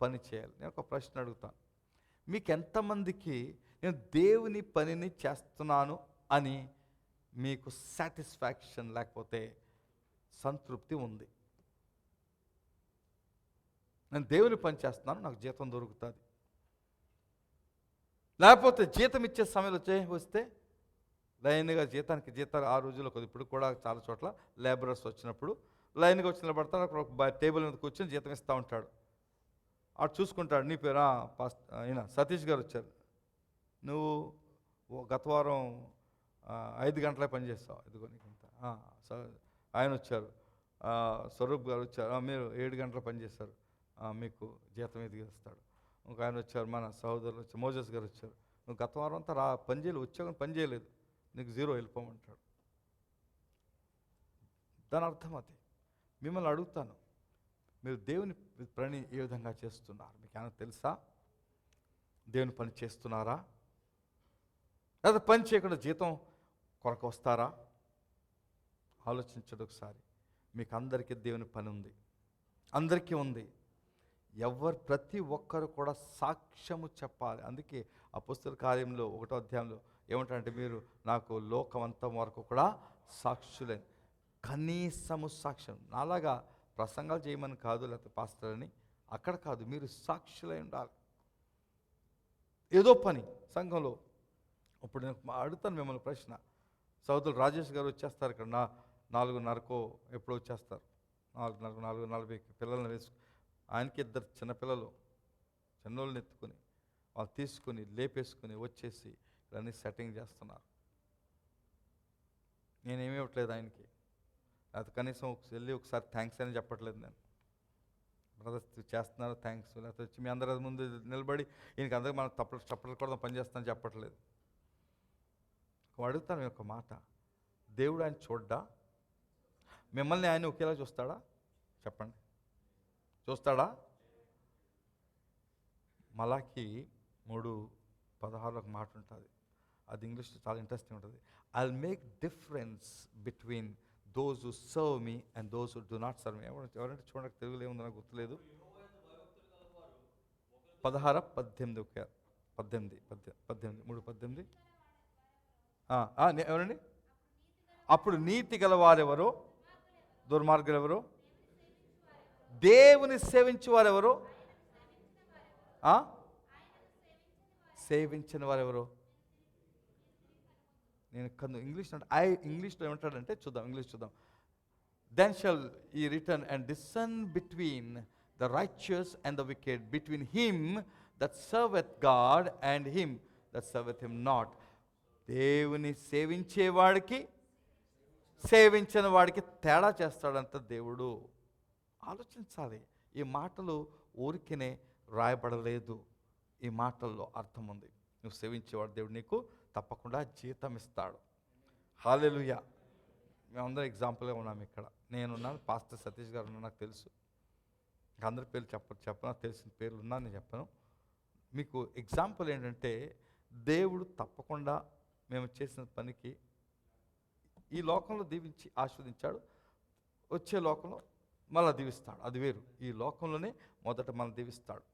పని చేయాలి. నేను ఒక ప్రశ్న అడుగుతాను, మీకు ఎంతమందికి నేను దేవుని పనిని చేస్తున్నాను అని మీకు సాటిస్ఫాక్షన్ లేకపోతే సంతృప్తి ఉంది? నేను దేవుని పని చేస్తున్నాను, నాకు జీతం దొరుకుతుంది. లేకపోతే జీతం ఇచ్చే సమయంలో వస్తే లైన్గా జీతాలు ఆ రోజుల్లో కొద్ది, ఇప్పుడు కూడా చాలా చోట్ల లేబరర్స్ వచ్చినప్పుడు లైన్గా వచ్చి నిలబడతాడు. అక్కడ ఒక టేబుల్ మీద కూర్చొని జీతం ఇస్తూ ఉంటాడు. అటు చూసుకుంటాడు, నీ పేరు ఈయన సతీష్ గారు వచ్చారు, నువ్వు గత వారం 5 గంటలే పనిచేస్తావు, ఇదిగో నీకంత. ఆయన వచ్చారు, స్వరూప్ గారు వచ్చారు, మీరు 7 గంటలు పనిచేస్తారు, మీకు జీతం ఇది ఇస్తాడు. ఇంకా ఆయన వచ్చారు, మన సహోదరులు వచ్చారు, మోజస్ గారు వచ్చారు, నువ్వు గత వారం అంతా పని చేయలేదు, వచ్చావు పని చేయలేదు, నీకు 0 వెళ్ళిపోమంటాడు. దాని అర్థం అది. మిమ్మల్ని అడుగుతాను, మీరు దేవుని పని ఏ విధంగా చేస్తున్నారు? మీకు ఏమైనా తెలుసా? దేవుని పని చేస్తున్నారా? లేదా పని చేయకుండా జీతం కొరకు వస్తారా? ఆలోచించడు ఒకసారి. మీకు అందరికీ దేవుని పని ఉంది, అందరికీ ఉంది. ప్రతి ఒక్కరు కూడా సాక్ష్యము చెప్పాలి. అందుకే అపొస్తలుల కార్యంలో 1వ అధ్యాయంలో ఏమంటారంటే, మీరు నాకు లోకమంతం వరకు కూడా సాక్షులే. కనీసము సాక్ష్యం. నాలాగా ప్రసంగాలు చేయమని కాదు, లేకపోతే పాస్టర్ అని అక్కడ కాదు, మీరు సాక్షులై ఉండాలి. ఏదో పని సంఘంలో. ఇప్పుడు నేను అడుగుతాను మిమ్మల్ని ప్రశ్న. సోదరులు రాజేష్ గారు వచ్చేస్తారు ఇక్కడ 4:30కో ఎప్పుడో వచ్చేస్తారు. 4:40 పిల్లల్ని వేసుకు, ఆయనకి 2 చిన్నపిల్లలు, చిన్నోళ్ళని ఎత్తుకుని వాళ్ళు తీసుకుని లేపేసుకుని వచ్చేసి ఇవన్నీ సెట్టింగ్ చేస్తున్నారు. నేనేమి ఇవ్వట్లేదు ఆయనకి, లేకపోతే కనీసం వెళ్ళి ఒకసారి థ్యాంక్స్ అని చెప్పట్లేదు. నేను బ్రదర్స్ చేస్తున్నారు థ్యాంక్స్, లేకపోతే వచ్చి మీ అందరి ముందు నిలబడి ఈయనకి అందరికి మనం చప్పట్లు కూడా పని చేస్తానని చెప్పట్లేదు. అడుగుతాను ఒక మాట, దేవుడు ఆయన చూడ్డా? మిమ్మల్ని ఆయన ఒకేలా చూస్తాడా? చెప్పండి, చూస్తాడా? మలాకి 3:16 ఒక మాట ఉంటుంది, అది ఇంగ్లీష్లో చాలా ఇంట్రెస్టింగ్ ఉంటుంది. I'll make difference between those who serve me and those who do not serve me. ఎవరంటే చూడండి, తెలుగులో ఏముందో నాకు గుర్తులేదు. 3:18 ఎవరండి? అప్పుడు నీతి గలవారెవరు, దుర్మార్గులు ఎవరు, దేవుని సేవించే వారెవరు, సేవించిన వారెవరు. నేను ఇంగ్లీష్ ఇంగ్లీష్లో ఏమంటాడంటే చూద్దాం, ఇంగ్లీష్ చూద్దాం. Then shall ye return and discern between the righteous and the wicked, between him that serveth God and him that serveth him not. దేవుని సేవించేవాడికి సేవించిన వాడికి తేడా చేస్తాడంట దేవుడు. ఆలోచించాలి. ఈ మాటలు ఊరికినే రాయబడలేదు, ఈ మాటల్లో అర్థం ఉంది. నువ్వు సేవించేవాడు దేవుడు నీకు తప్పకుండా జీతం ఇస్తాడు. హల్లెలూయా. మేమందరం ఎగ్జాంపుల్గా ఉన్నాము ఇక్కడ. నేనున్నాను, పాస్టర్ సతీష్ గారు ఉన్నా, నాకు తెలుసు. అందరి పేర్లు చెప్పను, తెలిసిన పేర్లు ఉన్నా నేను చెప్పను. మీకు ఎగ్జాంపుల్ ఏంటంటే, దేవుడు తప్పకుండా మేము చేసిన పనికి ఈ లోకంలో దీవించి ఆస్వాదించాడు, వచ్చే లోకంలో మళ్ళీ దీవిస్తాడు. అది వేరు. ఈ లోకంలోనే మొదట మనం దీవిస్తాడు.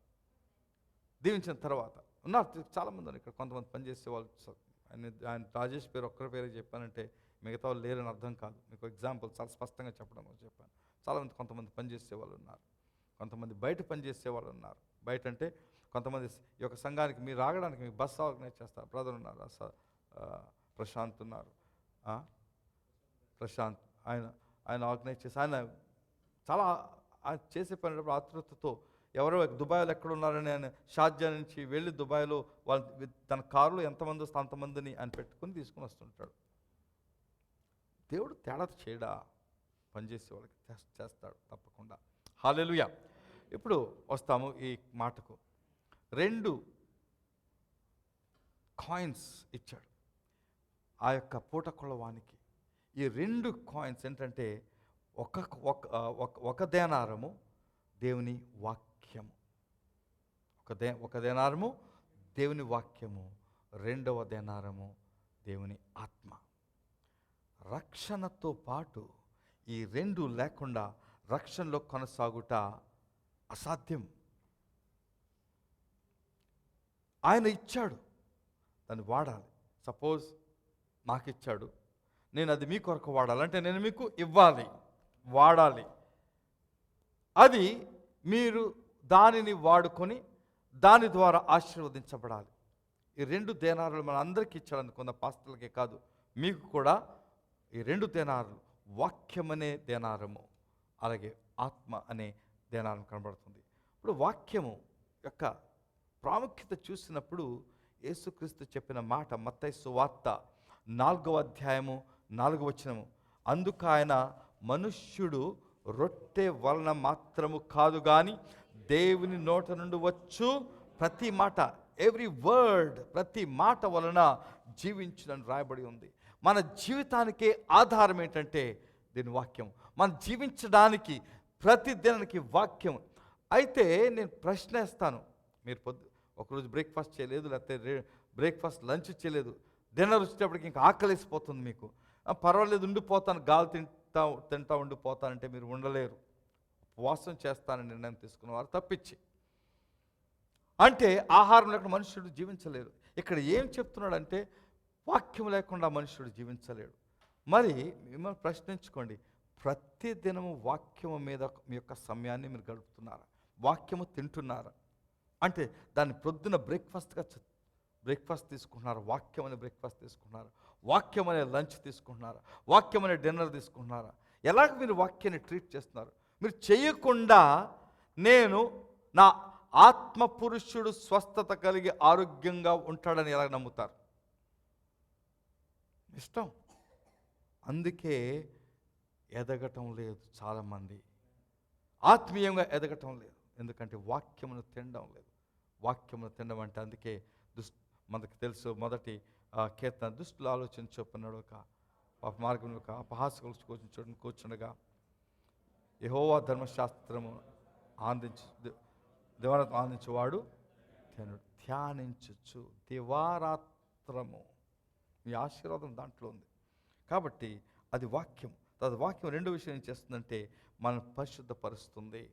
దీవించిన తర్వాత ఉన్నారు చాలామంది ఉన్నారు ఇక్కడ. కొంతమంది పనిచేసే వాళ్ళు, ఆయన రాజేష్ పేరు ఒక్కరి పేరు చెప్పానంటే మిగతా వాళ్ళు లేరని అర్థం కాదు. మీకు ఎగ్జాంపుల్ చాలా స్పష్టంగా చెప్పడం చెప్పాను. చాలామంది కొంతమంది పనిచేసే వాళ్ళు ఉన్నారు, కొంతమంది బయట పనిచేసే వాళ్ళు ఉన్నారు. బయట అంటే కొంతమంది ఈ యొక్క సంఘానికి మీరు రాగడానికి మీకు బస్సు ఆర్గనైజ్ చేస్తారు. బ్రదర్ ఉన్నారు, ప్రశాంత్ ఉన్నారు. ప్రశాంత్ ఆయన ఆర్గనైజ్ చేసి ఆయన చాలా చేసే పని ఆతృతతో ఎవరో దుబాయ్లో ఎక్కడ ఉన్నారని ఆయన షార్జా నుంచి వెళ్ళి దుబాయ్లో వాళ్ళు తన కారులో ఎంతమంది వస్తే అంతమందిని ఆయన పెట్టుకుని తీసుకుని వస్తుంటాడు. దేవుడు తేడా చేయడా? పనిచేసే వాళ్ళకి చేస్తాడు తప్పకుండా. హల్లెలూయా. ఇప్పుడు వస్తాము ఈ మాటకు. 2 కాయిన్స్ ఇచ్చాడు ఆ యొక్క పూటకొలవానికి. ఈ 2 కాయిన్స్ ఏంటంటే, ఒక దేనారము దేవుని వాక్యము, ఒక దేనారము దేవుని వాక్యము, 2వ దేనారము దేవుని ఆత్మ. రక్షణతో పాటు ఈ 2 లేకుండా రక్షణలో కొనసాగుట అసాధ్యం. ఆయన ఇచ్చాడు, దాన్ని వాడాలి. సపోజ్ నాకు ఇచ్చాడు, నేను అది మీ కొరకు వాడాలంటే నేను మీకు ఇవ్వాలి, వాడాలి. అది మీరు దానిని వాడుకొని దాని ద్వారా ఆశీర్వదించబడాలి. ఈ 2 దేనారులు మన అందరికీ ఇచ్చాడు. అనుకున్న పాస్టర్లకే కాదు, మీకు కూడా ఈ 2 దేనారులు, వాక్యం అనే దేనారము, అలాగే ఆత్మ అనే దేనారం కనబడుతుంది. ఇప్పుడు వాక్యము యొక్క ప్రాముఖ్యత చూసినప్పుడు యేసుక్రీస్తు చెప్పిన మాట మత్తయి సువార్త 4వ అధ్యాయము 4వ వచనము. అందుకు ఆయన, మనుష్యుడు రొట్టె వలన మాత్రము కాదు గాని దేవుని నోట నుండి వచ్చు ప్రతి మాట, ఎవ్రీ వర్డ్, ప్రతి మాట వలన జీవించునని రాయబడి ఉంది. మన జీవితానికే ఆధారం ఏంటంటే దీని వాక్యం. మనం జీవించడానికి ప్రతి దినానికి వాక్యం. అయితే నేను ప్రశ్న వేస్తాను, మీరు ఒకరోజు బ్రేక్ఫాస్ట్ చేయలేదు, లేకపోతే బ్రేక్ఫాస్ట్ లంచ్ చేయలేదు, డిన్నర్ వచ్చేటప్పటికి ఇంకా ఆకలేసిపోతుంది మీకు. పర్వాలేదు ఉండిపోతాను, గాలి తింటా ఉండిపోతానంటే మీరు ఉండలేరు. ఉపవాసం చేస్తానని నిర్ణయం తీసుకున్నవారు తప్పించి. అంటే ఆహారం లేకుండా మనుషుడు జీవించలేరు. ఇక్కడ ఏం చెప్తున్నాడంటే వాక్యం లేకుండా మనుషుడు జీవించలేడు. మరి మిమ్మల్ని ప్రశ్నించుకోండి, ప్రతి దినము వాక్యము మీద మీ యొక్క సమయాన్ని మీరు గడుపుతున్నారా? వాక్యము తింటున్నారా? అంటే దాన్ని ప్రొద్దున బ్రేక్ఫాస్ట్ తీసుకుంటున్నారు, వాక్యం అనే బ్రేక్ఫాస్ట్ తీసుకుంటున్నారు, వాక్యం అనే లంచ్ తీసుకుంటున్నారు, వాక్యం అనే డిన్నర్ తీసుకుంటున్నారా? ఎలాగ మీరు వాక్యాన్ని ట్రీట్ చేస్తున్నారు? మీరు చేయకుండా నేను నా ఆత్మ పురుషుడు స్వస్థత కలిగి ఆరోగ్యంగా ఉంటాడని ఎలా నమ్ముతారు? ఇష్టం. అందుకే ఎదగటం లేదు చాలామంది, ఆత్మీయంగా ఎదగటం లేదు. ఎందుకంటే వాక్యమును తినడం లేదు. వాక్యమును తినడం అంటే అందుకే మనకు తెలుసు, మొదటి కీర్తన, దుష్టులు ఆలోచన చొప్పున్నాడు ఒక మార్గం ఒక అపహాసకులు కూర్చుండగా యెహోవా ధర్మశాస్త్రము దివారాత్రం ఆనందించేవాడు ధ్యానించచ్చు దివారాత్రము. మీ ఆశీర్వాదం దాంట్లో ఉంది. కాబట్టి అది వాక్యం. అది వాక్యం రెండో విషయం ఏం చేస్తుందంటే మనం పరిశుద్ధపరుస్తుంది.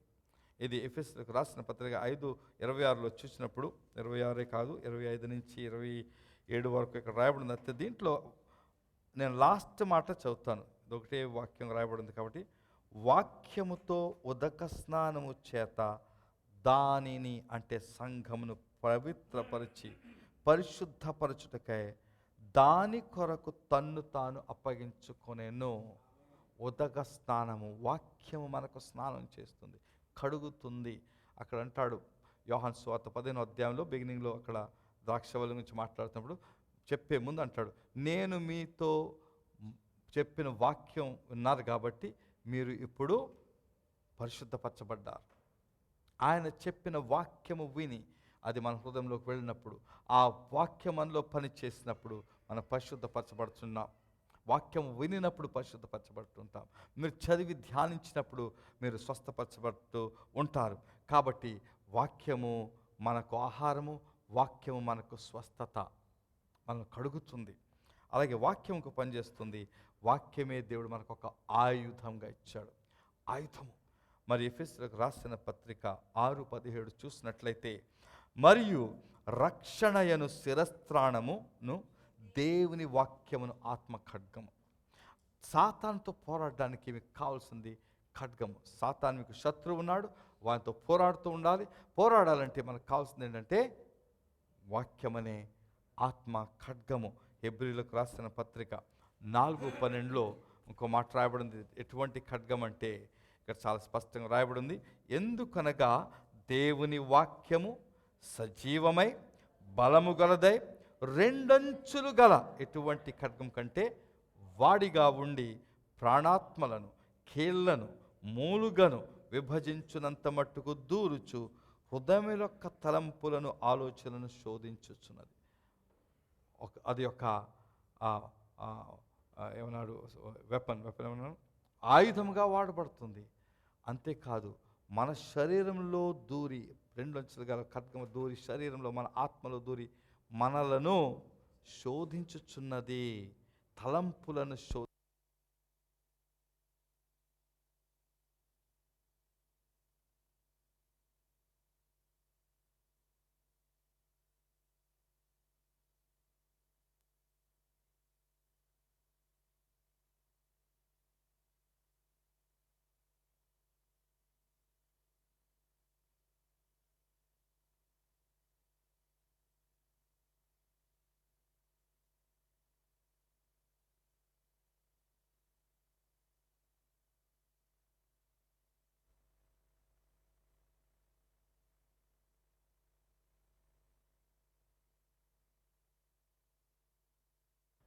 ఇది ఎఫెసీయులకు రాసిన పత్రిక 5:26లో చూసినప్పుడు, 26 కాదు 25 నుంచి 27 వరకు ఇక్కడ రాయబడింది. అయితే దీంట్లో నేను లాస్ట్ మాట చదువుతాను, ఇది ఒకటే వాక్యం రాయబడింది. కాబట్టి వాక్యముతో ఉదక స్నానము చేత దానిని అంటే సంఘమును పవిత్రపరిచి పరిశుద్ధపరచుటకై దాని కొరకు తన్ను తాను అప్పగించుకొనెను. ఉదక స్నానము, వాక్యము మనకు స్నానం చేస్తుంది, కడుగుతుంది. అక్కడ అంటాడు యోహాను సువార్త 15వ అధ్యాయంలో బిగినింగ్లో అక్కడ ద్రాక్షవల్లి గురించి మాట్లాడుతున్నప్పుడు చెప్పే ముందు అంటాడు, నేను మీతో చెప్పిన వాక్యం విన్నారు కాబట్టి మీరు ఇప్పుడు పరిశుద్ధపరచబడ్డారు. ఆయన చెప్పిన వాక్యము విని అది మన హృదయంలోకి వెళ్ళినప్పుడు, ఆ వాక్యం మనలో పని చేసినప్పుడు మనం పరిశుద్ధపరచబడుతున్నాం. వాక్యం వినినప్పుడు పరిశుద్ధపరచబడుతుంటాం. మీరు చదివి ధ్యానించినప్పుడు మీరు స్వస్థపరచబడుతూ ఉంటారు. కాబట్టి వాక్యము మనకు ఆహారము, వాక్యము మనకు స్వస్థత, మనల్ని కడుగుతుంది. అలాగే వాక్యముకు పనిచేస్తుంది. వాక్యమే దేవుడు మనకు ఒక ఆయుధంగా ఇచ్చాడు, ఆయుధము. మరి ఎఫెసీయులకు రాసిన పత్రిక 6:17 చూసినట్లయితే, మరియు రక్షణయను శిరస్త్రాణమును దేవుని వాక్యమును ఆత్మ ఖడ్గము. సాతానుతో పోరాడడానికి మీకు కావాల్సింది ఖడ్గము. సాతాను మీకు శత్రువు ఉన్నాడు, వాటితో పోరాడుతూ ఉండాలి. పోరాడాలంటే మనకు కావాల్సింది ఏంటంటే వాక్యమనే ఆత్మ ఖడ్గము. హెబ్రీయులకు రాసిన పత్రిక 4:12లో ఇంకో మాట రాయబడింది. ఎటువంటి ఖడ్గం అంటే ఇక్కడ చాలా స్పష్టంగా రాయబడింది, ఎందుకనగా దేవుని వాక్యము సజీవమై బలము గలదై రెండంచులు గల ఎటువంటి ఖడ్గం కంటే వాడిగా ఉండి ప్రాణాత్మలను కీళ్లను మూలుగను విభజించునంత మట్టుకు దూరుచు హృదయం యొక్క తలంపులను ఆలోచనలను శోధించుచున్నది. అది ఒక ఏమన్నాడు వెపన్ ఏమన్నాడు, ఆయుధంగా వాడబడుతుంది. అంతేకాదు మన శరీరంలో దూరి, రెండంచులు గల ఖడ్గము దూరి శరీరంలో మన ఆత్మలో దూరి మనలను శోధించుచున్నది, తలంపులను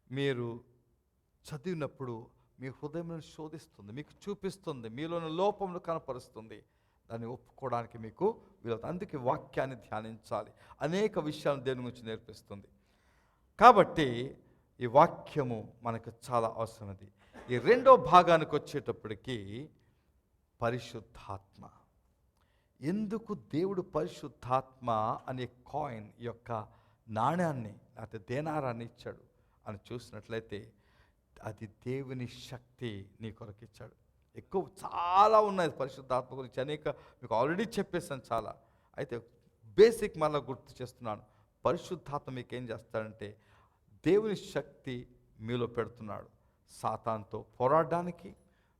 మీరు చదివినప్పుడు మీ హృదయం శోధిస్తుంది, మీకు చూపిస్తుంది, మీలోని లోపమును కనపరుస్తుంది. దాన్ని ఒప్పుకోవడానికి మీకు వీలవుతుంది. అందుకే వాక్యాన్ని ధ్యానించాలి, అనేక విషయాలను దేని గురించి నేర్పిస్తుంది. కాబట్టి ఈ వాక్యము మనకు చాలా అవసరమైనది. ఈ రెండో భాగానికి వచ్చేటప్పటికి పరిశుద్ధాత్మ. ఎందుకు దేవుడు పరిశుద్ధాత్మ అనే కాయిన్ యొక్క నాణ్యాన్ని లేకపోతే దేనారాన్ని ఇచ్చాడు అని చూసినట్లయితే, అది దేవుని శక్తి నీ కొరకు ఇచ్చాడు. ఎక్కువ చాలా ఉన్నాయి పరిశుద్ధాత్మ గురించి అనేక మీకు ఆల్రెడీ చెప్పేసాను చాలా. అయితే బేసిక్ మళ్ళీ గుర్తు చేస్తున్నాను. పరిశుద్ధాత్మ మీకు ఏం చేస్తాడంటే దేవుని శక్తి మీలో పెడుతున్నాడు. సాతానుతో పోరాడడానికి,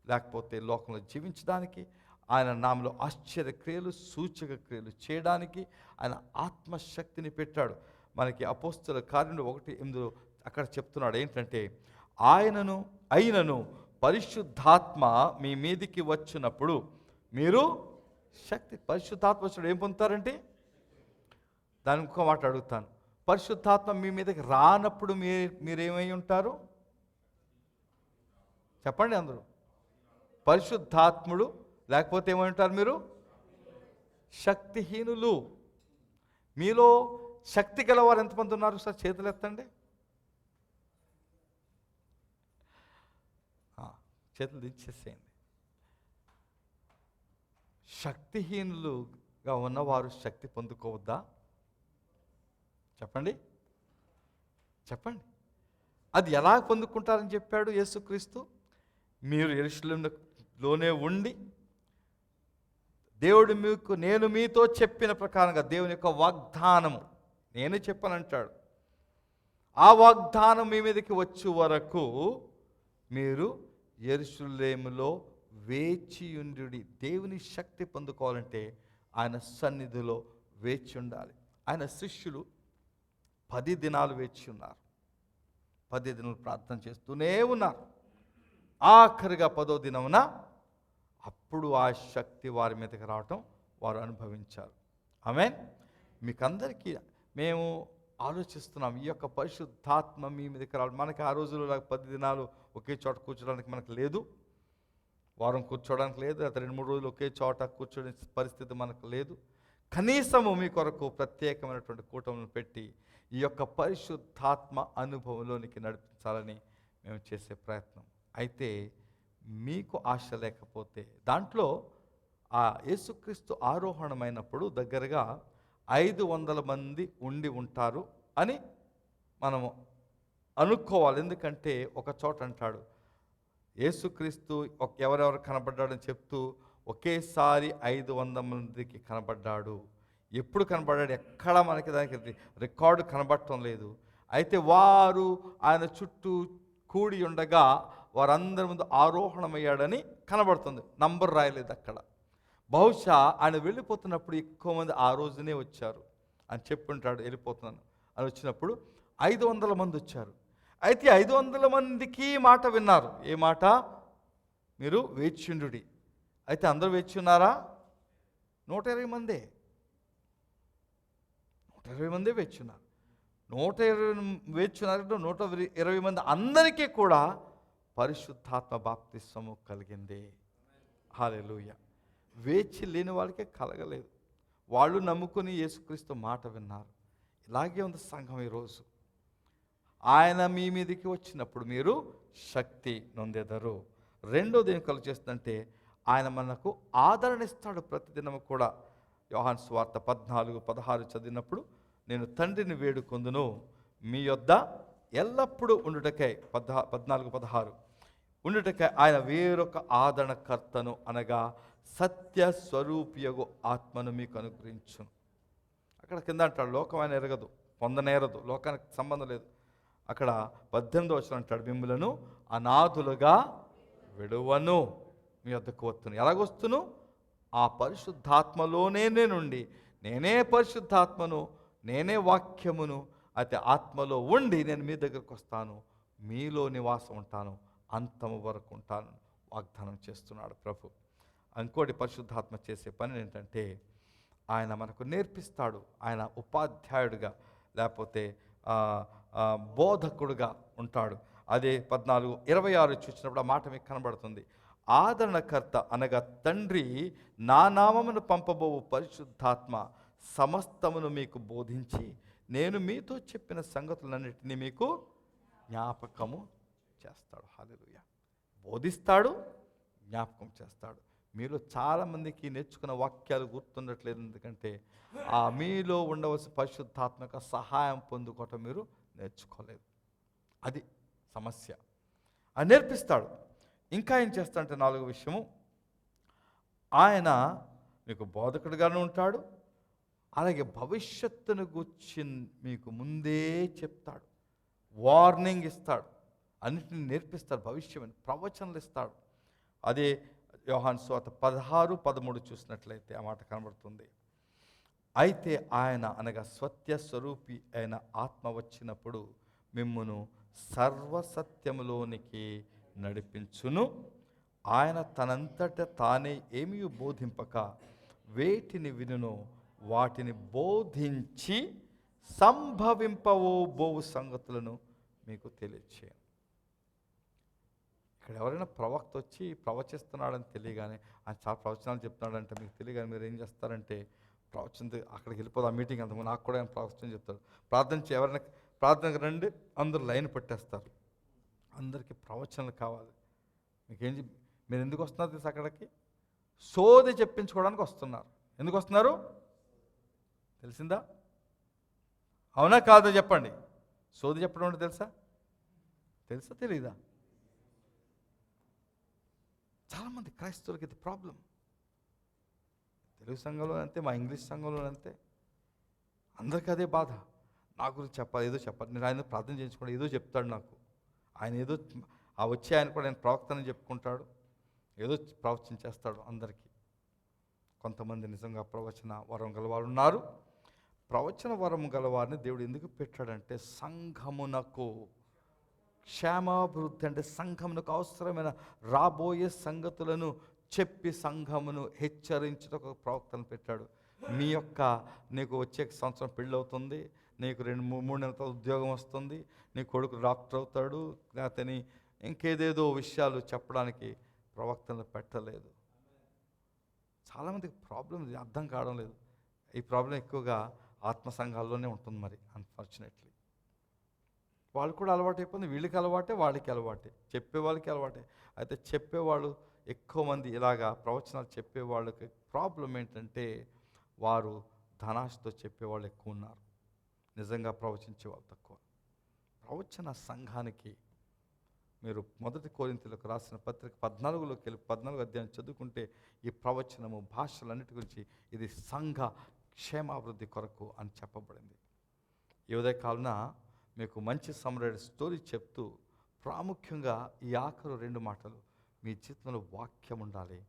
లేకపోతే లోకంలో జీవించడానికి, ఆయన నామలో ఆశ్చర్యక్రియలు సూచక క్రియలు చేయడానికి ఆయన ఆత్మశక్తిని పెట్టాడు. మనకి అపోస్తలుల కార్యంలో 1:8 అక్కడ చెప్తున్నాడు ఏంటంటే, అయినను పరిశుద్ధాత్మ మీ మీదికి వచ్చినప్పుడు మీరు శక్తి. పరిశుద్ధాత్మ వచ్చినప్పుడు ఏం పొందుతారంటే, దాని ఇంకో మాట అడుగుతాను, పరిశుద్ధాత్మ మీ మీదకి రానప్పుడు మీరేమై ఉంటారు చెప్పండి అందరూ. పరిశుద్ధాత్ముడు లేకపోతే ఏమై ఉంటారు మీరు? శక్తిహీనులు. మీలో శక్తి గలవారు ఎంతమంది ఉన్నారు సార్? చేతులు ఎత్తండి. చేతులు దించేసేయండి. శక్తిహీనులుగా ఉన్నవారు శక్తి పొందుకోవద్దా? చెప్పండి. అది ఎలా పొందుకుంటారని చెప్పాడు యేసుక్రీస్తు. మీరు యెరూషలేములోనే ఉండి దేవుడు నేను మీతో చెప్పిన ప్రకారంగా దేవుని యొక్క వాగ్దానము నేను చెప్పానంటాడు. ఆ వాగ్దానం మీ మీదకి వచ్చే వరకు మీరు యెరూషలేములో వేచియుండుడి. దేవుని శక్తి పొందుకోవాలంటే ఆయన సన్నిధిలో వేచి ఉండాలి. ఆయన శిష్యులు 10 దినాలు వేచి ఉన్నారు. 10 దినాలు ప్రార్థన చేస్తూనే ఉన్నారు. ఆఖరిగా 10వ దినమున అప్పుడు ఆ శక్తి వారి మీదకి రావటం వారు అనుభవించారు. ఆమేన్. మీకందరికీ మేము ఆలోచిస్తున్నాం, ఈ యొక్క పరిశుద్ధాత్మ మీ మీదకి రావడం. మనకి ఆ రోజుల్లో 10 దినాలు ఒకే చోట కూర్చోడానికి మనకు లేదు, వారం కూర్చోవడానికి లేదు, లేదా 2-3 రోజులు ఒకే చోట కూర్చోని పరిస్థితి మనకు లేదు. కనీసము మీ కొరకు ప్రత్యేకమైనటువంటి కూటములను పెట్టి ఈ యొక్క పరిశుద్ధాత్మ అనుభవంలోనికి నడిపించాలని మేము చేసే ప్రయత్నం. అయితే మీకు ఆశ లేకపోతే, దాంట్లో ఆ యేసుక్రీస్తు ఆరోహణమైనప్పుడు దగ్గరగా 500 మంది ఉండి ఉంటారు అని మనము అనుకోవాలి. ఎందుకంటే ఒక చోట అంటాడు, యేసుక్రీస్తు ఎవరెవరు కనబడ్డాడని చెప్తూ ఒకేసారి 500 మందికి కనబడ్డాడు. ఎప్పుడు కనబడ్డాడు? ఎక్కడ మనకి దానికి రికార్డు కనబడటం లేదు. అయితే వారు ఆయన చుట్టూ కూడి ఉండగా వారందరి ముందు ఆరోహణమయ్యాడని కనబడుతుంది. నంబర్ రాయలేదు అక్కడ. బహుశా ఆయన వెళ్ళిపోతున్నప్పుడు ఎక్కువ మంది ఆ రోజునే వచ్చారు అని చెప్పుంటాడు. వెళ్ళిపోతున్నాను అని వచ్చినప్పుడు 500 మంది వచ్చారు. అయితే 500 మందికి మాట విన్నారు. ఏ మాట? మీరు వేచియుండుడి. అయితే అందరూ వేచి ఉన్నారా? 120 మందే. 120 మందే వేచున్నారు. 120 వేచున్నారు. 120 మంది అందరికీ కూడా పరిశుద్ధాత్మ బాప్తిస్మము కలిగింది. హల్లెలూయా. వేచి లేని వాళ్ళకే కలగలేదు. వాళ్ళు నమ్ముకొని యేసుక్రీస్తు మాట విన్నారు. ఇలాగే ఉంది సంఘం ఈరోజు. ఆయన మీ మీదకి వచ్చినప్పుడు మీరు శక్తి నొందెదరు. రెండోది ఏం కలుగు చేస్తుందంటే, ఆయన మనకు ఆదరణ ఇస్తాడు ప్రతిదినము కూడా. యోహాను సువార్త 14:16 చదివినప్పుడు, నేను తండ్రిని వేడుకొందును మీ యొద్ద ఎల్లప్పుడూ ఉండుటకై 14:16 ఉండుటకై ఆయన వేరొక ఆదరణకర్తను అనగా సత్య స్వరూపియగు ఆత్మను మీకు అనుగ్రహించును. అక్కడ కింద అంటాడు, లోకం ఆయన ఎరగదు, పొందనేరదు, లోకానికి సంబంధం లేదు. అక్కడ 18వ వచనం అంటాడు, మిమ్ములను అనాథులుగా విడువను, మీ వద్దకు వస్తును. ఎలాగొస్తును? ఆ పరిశుద్ధాత్మలోనే నుండి, నేనే పరిశుద్ధాత్మను, నేనే వాక్యమును, అయితే ఆత్మలో ఉండి నేను మీ దగ్గరకు వస్తాను, మీలో నివాసం ఉంటాను, అంతము వరకు ఉంటాను వాగ్దానం చేస్తున్నాడు ప్రభు. ఇంకోటి పరిశుద్ధాత్మ చేసే పని ఏంటంటే, ఆయన మనకు నేర్పిస్తాడు. ఆయన ఉపాధ్యాయుడిగా లేకపోతే బోధకుడుగా ఉంటాడు. అదే 14:26 చూసినప్పుడు ఆ మాట మీకు కనబడుతుంది. ఆదరణకర్త అనగా తండ్రి నా నామమును పంపబోవు పరిశుద్ధాత్మ సమస్తమును మీకు బోధించి నేను మీతో చెప్పిన సంగతులన్నిటినీ మీకు జ్ఞాపకము చేస్తాడు. హల్లెలూయా. బోధిస్తాడు, జ్ఞాపకం చేస్తాడు. మీలో చాలామందికి నేర్చుకున్న వాక్యాలు గుర్తుండట్లేదు. ఎందుకంటే ఆ మీలో ఉండవలసిన పరిశుద్ధాత్మక సహాయం పొందుకోవటం మీరు నేర్చుకోలేదు. అది సమస్య. అది నేర్పిస్తాడు. ఇంకా ఏం చేస్తాడంటే 4వ విషయము, ఆయన మీకు బోధకుడిగానే ఉంటాడు, అలాగే భవిష్యత్తును గూర్చి మీకు ముందే చెప్తాడు, వార్నింగ్ ఇస్తాడు, అన్నిటిని నేర్పిస్తాడు, భవిష్యమని ప్రవచనలు ఇస్తాడు. అదే యోహాను సువార్త 16:13 చూసినట్లయితే ఆ మాట కనబడుతుంది. అయితే ఆయన అనగా సత్య స్వరూపి అయిన ఆత్మ వచ్చినప్పుడు మిమ్మును సర్వసత్యములోనికి నడిపించును. ఆయన తనంతట తానే ఏమీ బోధింపక వేటిని వినునో వాటిని బోధించి సంభవింపబోవు సంగతులను మీకు తెలియచేయను. ఇక్కడ ఎవరైనా ప్రవక్త వచ్చి ప్రవచిస్తున్నాడని తెలియగానే, ఆయన చాలా ప్రవచనాలు చెప్తున్నాడంటే మీకు తెలియగానే మీరు ఏం చేస్తారంటే, ప్రవచన అక్కడికి వెళ్ళిపోదు. ఆ మీటింగ్ అంత నాకు కూడా ఆయన ప్రవచనం చెప్తాడు, ఎవరైనా ప్రార్థనకు రండి, అందరూ లైన్ పట్టేస్తారు, అందరికీ ప్రవచనలు కావాలి. మీరు ఎందుకు వస్తున్నారు తెలుసు? అక్కడికి సోది చెప్పించుకోవడానికి వస్తున్నారు. ఎందుకు వస్తున్నారు తెలిసిందా? అవునా కాదా చెప్పండి. సోది చెప్పడం అంటే తెలుసా తెలీదా? చాలామంది క్రైస్తవులకి ఇది ప్రాబ్లం. తెలుగు సంఘంలో అంతే, మా ఇంగ్లీష్ సంఘంలో అంతే, అందరికీ అదే బాధ. నా గురించి చెప్పాలి, ఏదో చెప్పాలి, నేను ఆయన ప్రార్థన చేయించుకోండి, ఏదో చెప్తాడు నాకు, ఆయన ఏదో వచ్చి ఆయన కూడా ఆయన ప్రవక్తని చెప్పుకుంటాడు, ఏదో ప్రవచన చేస్తాడు అందరికీ. కొంతమంది నిజంగా ప్రవచన వరం గలవారు ఉన్నారు. ప్రవచన వరం గలవారిని దేవుడు ఎందుకు పెట్టాడంటే, సంఘమునకు క్షేమాభివృద్ధి, అంటే సంఘమునకు అవసరమైన రాబోయే సంగతులను చెప్పి సంఘమును హెచ్చరించుటకు ఒక ప్రవక్తను పెట్టాడు. నీకు వచ్చే సంవత్సరం పెళ్ళి అవుతుంది, నీకు 2-3 నెలల ఉద్యోగం వస్తుంది, నీ కొడుకు డాక్టర్ అవుతాడు, లేకపోతే ఇంకేదేదో విషయాలు చెప్పడానికి ప్రవక్తలను పెట్టలేదు. చాలామందికి ప్రాబ్లం అర్థం కావడం లేదు. ఈ ప్రాబ్లం ఎక్కువగా ఆత్మ సంఘాల్లోనే ఉంటుంది. మరి అన్ఫార్చునేట్లీ వాళ్ళు కూడా అలవాటు అయిపోయింది, వీళ్ళకి అలవాటే, వాళ్ళకి అలవాటే, చెప్పేవాళ్ళకి అలవాటే. అయితే చెప్పేవాళ్ళు ఎక్కువ మంది ఇలాగా ప్రవచనాలు చెప్పేవాళ్ళకి ప్రాబ్లం ఏంటంటే, వారు ధనాశతో చెప్పేవాళ్ళు ఎక్కువ ఉన్నారు, నిజంగా ప్రవచించే వాళ్ళు తక్కువ. ప్రవచన సంఘానికి మీరు 1 కొరింథీయులకు రాసిన పత్రిక 14లోకి వెళ్ళి 14వ అధ్యాయం చదువుకుంటే ఈ ప్రవచనము భాషలన్నిటి గురించి ఇది సంఘ క్షేమాభివృద్ధి కొరకు అని చెప్పబడింది. ఈ ఉదయకాలన మీకు మంచి సమ్మరైడ్ స్టోరీ చెప్తూ, ప్రాముఖ్యంగా ఈ ఆఖరు 2 మాటలు, మీ జీవితంలో వాక్యం ఉండాలి,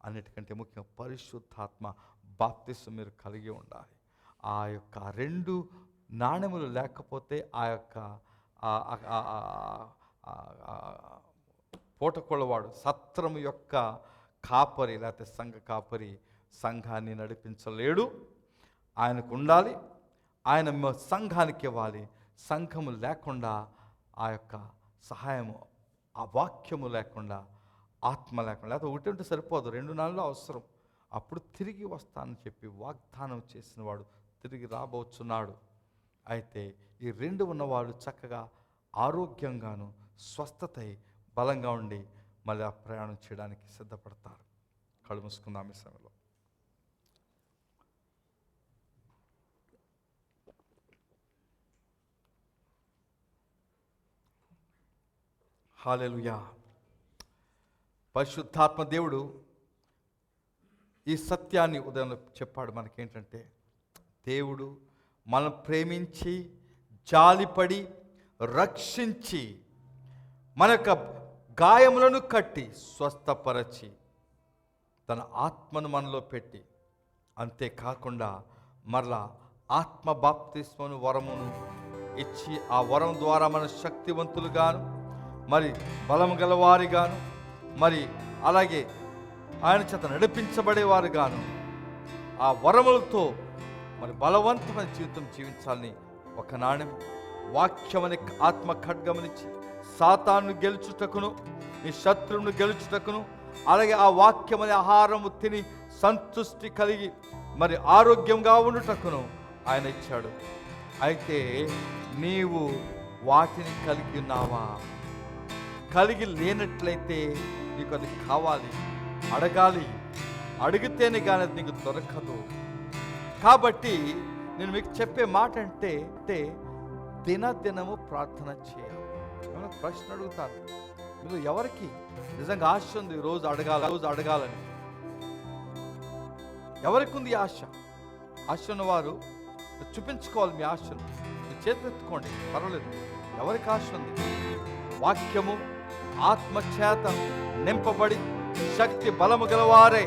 అన్నిటికంటే ముఖ్యంగా పరిశుద్ధాత్మ బాప్తిస్మం మీరు కలిగి ఉండాలి. ఆ యొక్క 2 నాణెములు లేకపోతే ఆ యొక్క పూటకొళ్ళవాడు, సత్రము యొక్క కాపరి లేకపోతే సంఘ కాపరి సంఘాన్ని నడిపించలేడు. ఆయనకు ఉండాలి, ఆయన సంఘానికి ఇవ్వాలి. సంఘము లేకుండా ఆ యొక్క సహాయము, ఆ వాక్యము లేకుండా, ఆత్మ లేకుండా, లేకపోతే ఒకటి ఉంటే సరిపోదు, 2 నాళ్ళు అవసరం. అప్పుడు తిరిగి వస్తానని చెప్పి వాగ్దానం చేసిన వాడు తిరిగి రాబోచున్నాడు. అయితే ఈ 2 ఉన్నవాళ్ళు చక్కగా ఆరోగ్యంగాను స్వస్థతై బలంగా ఉండి మళ్ళీ ఆ ప్రయాణం చేయడానికి సిద్ధపడతారు. కళ్ళు మూసుకుందాం ఈ సమయంలో. హల్లెలూయా. పరిశుద్ధాత్మ దేవుడు ఈ సత్యాన్ని ఉదయంలో చెప్పాడు మనకేంటంటే, దేవుడు మనం ప్రేమించి జాలిపడి రక్షించి మన యొక్క గాయములను కట్టి స్వస్థపరచి తన ఆత్మను మనలో పెట్టి, అంతేకాకుండా మరలా ఆత్మ బాప్తిస్మను వరమును ఇచ్చి ఆ వరం ద్వారా మన శక్తివంతులుగాను, మరి బలము గలవారిగాను, మరి అలాగే ఆయన చేత నడిపించబడేవారుగాను, ఆ వరములతో మరి బలవంతమైన జీవితం జీవించాలని ఒక నాణ్యం వాక్యమని ఆత్మ ఖడ్గమనిచ్చి సాతాను గెలుచుటకును, నీ శత్రువును గెలుచుటకును, అలాగే ఆ వాక్యమని ఆహారము తిని సంతృష్టి కలిగి మరి ఆరోగ్యంగా ఉండుటకును ఆయన ఇచ్చాడు. అయితే నీవు వాటిని కలిగి ఉన్నావా? కలిగి లేనట్లయితే నీకు అది కావాలి, అడగాలి, అడిగితేనే కానీ అది నీకు దొరకదు. కాబట్టి నేను మీకు చెప్పే మాట అంటే దినదినము ప్రార్థన చేయాలి. ఏమైనా ప్రశ్న అడుగుతారు, మీరు ఎవరికి నిజంగా ఆశ ఉంది రోజు అడగాలని? ఎవరికి ఉంది ఆశ? ఆశ ఉన్నవారు చూపించుకోవాలి మీ ఆశను. మీ చేతులు ఎత్తుకోండి, పర్వాలేదు. ఎవరికి ఆశ ఉంది? వాక్యము ఆత్మ చేత నింపబడి శక్తి బలము గలవారే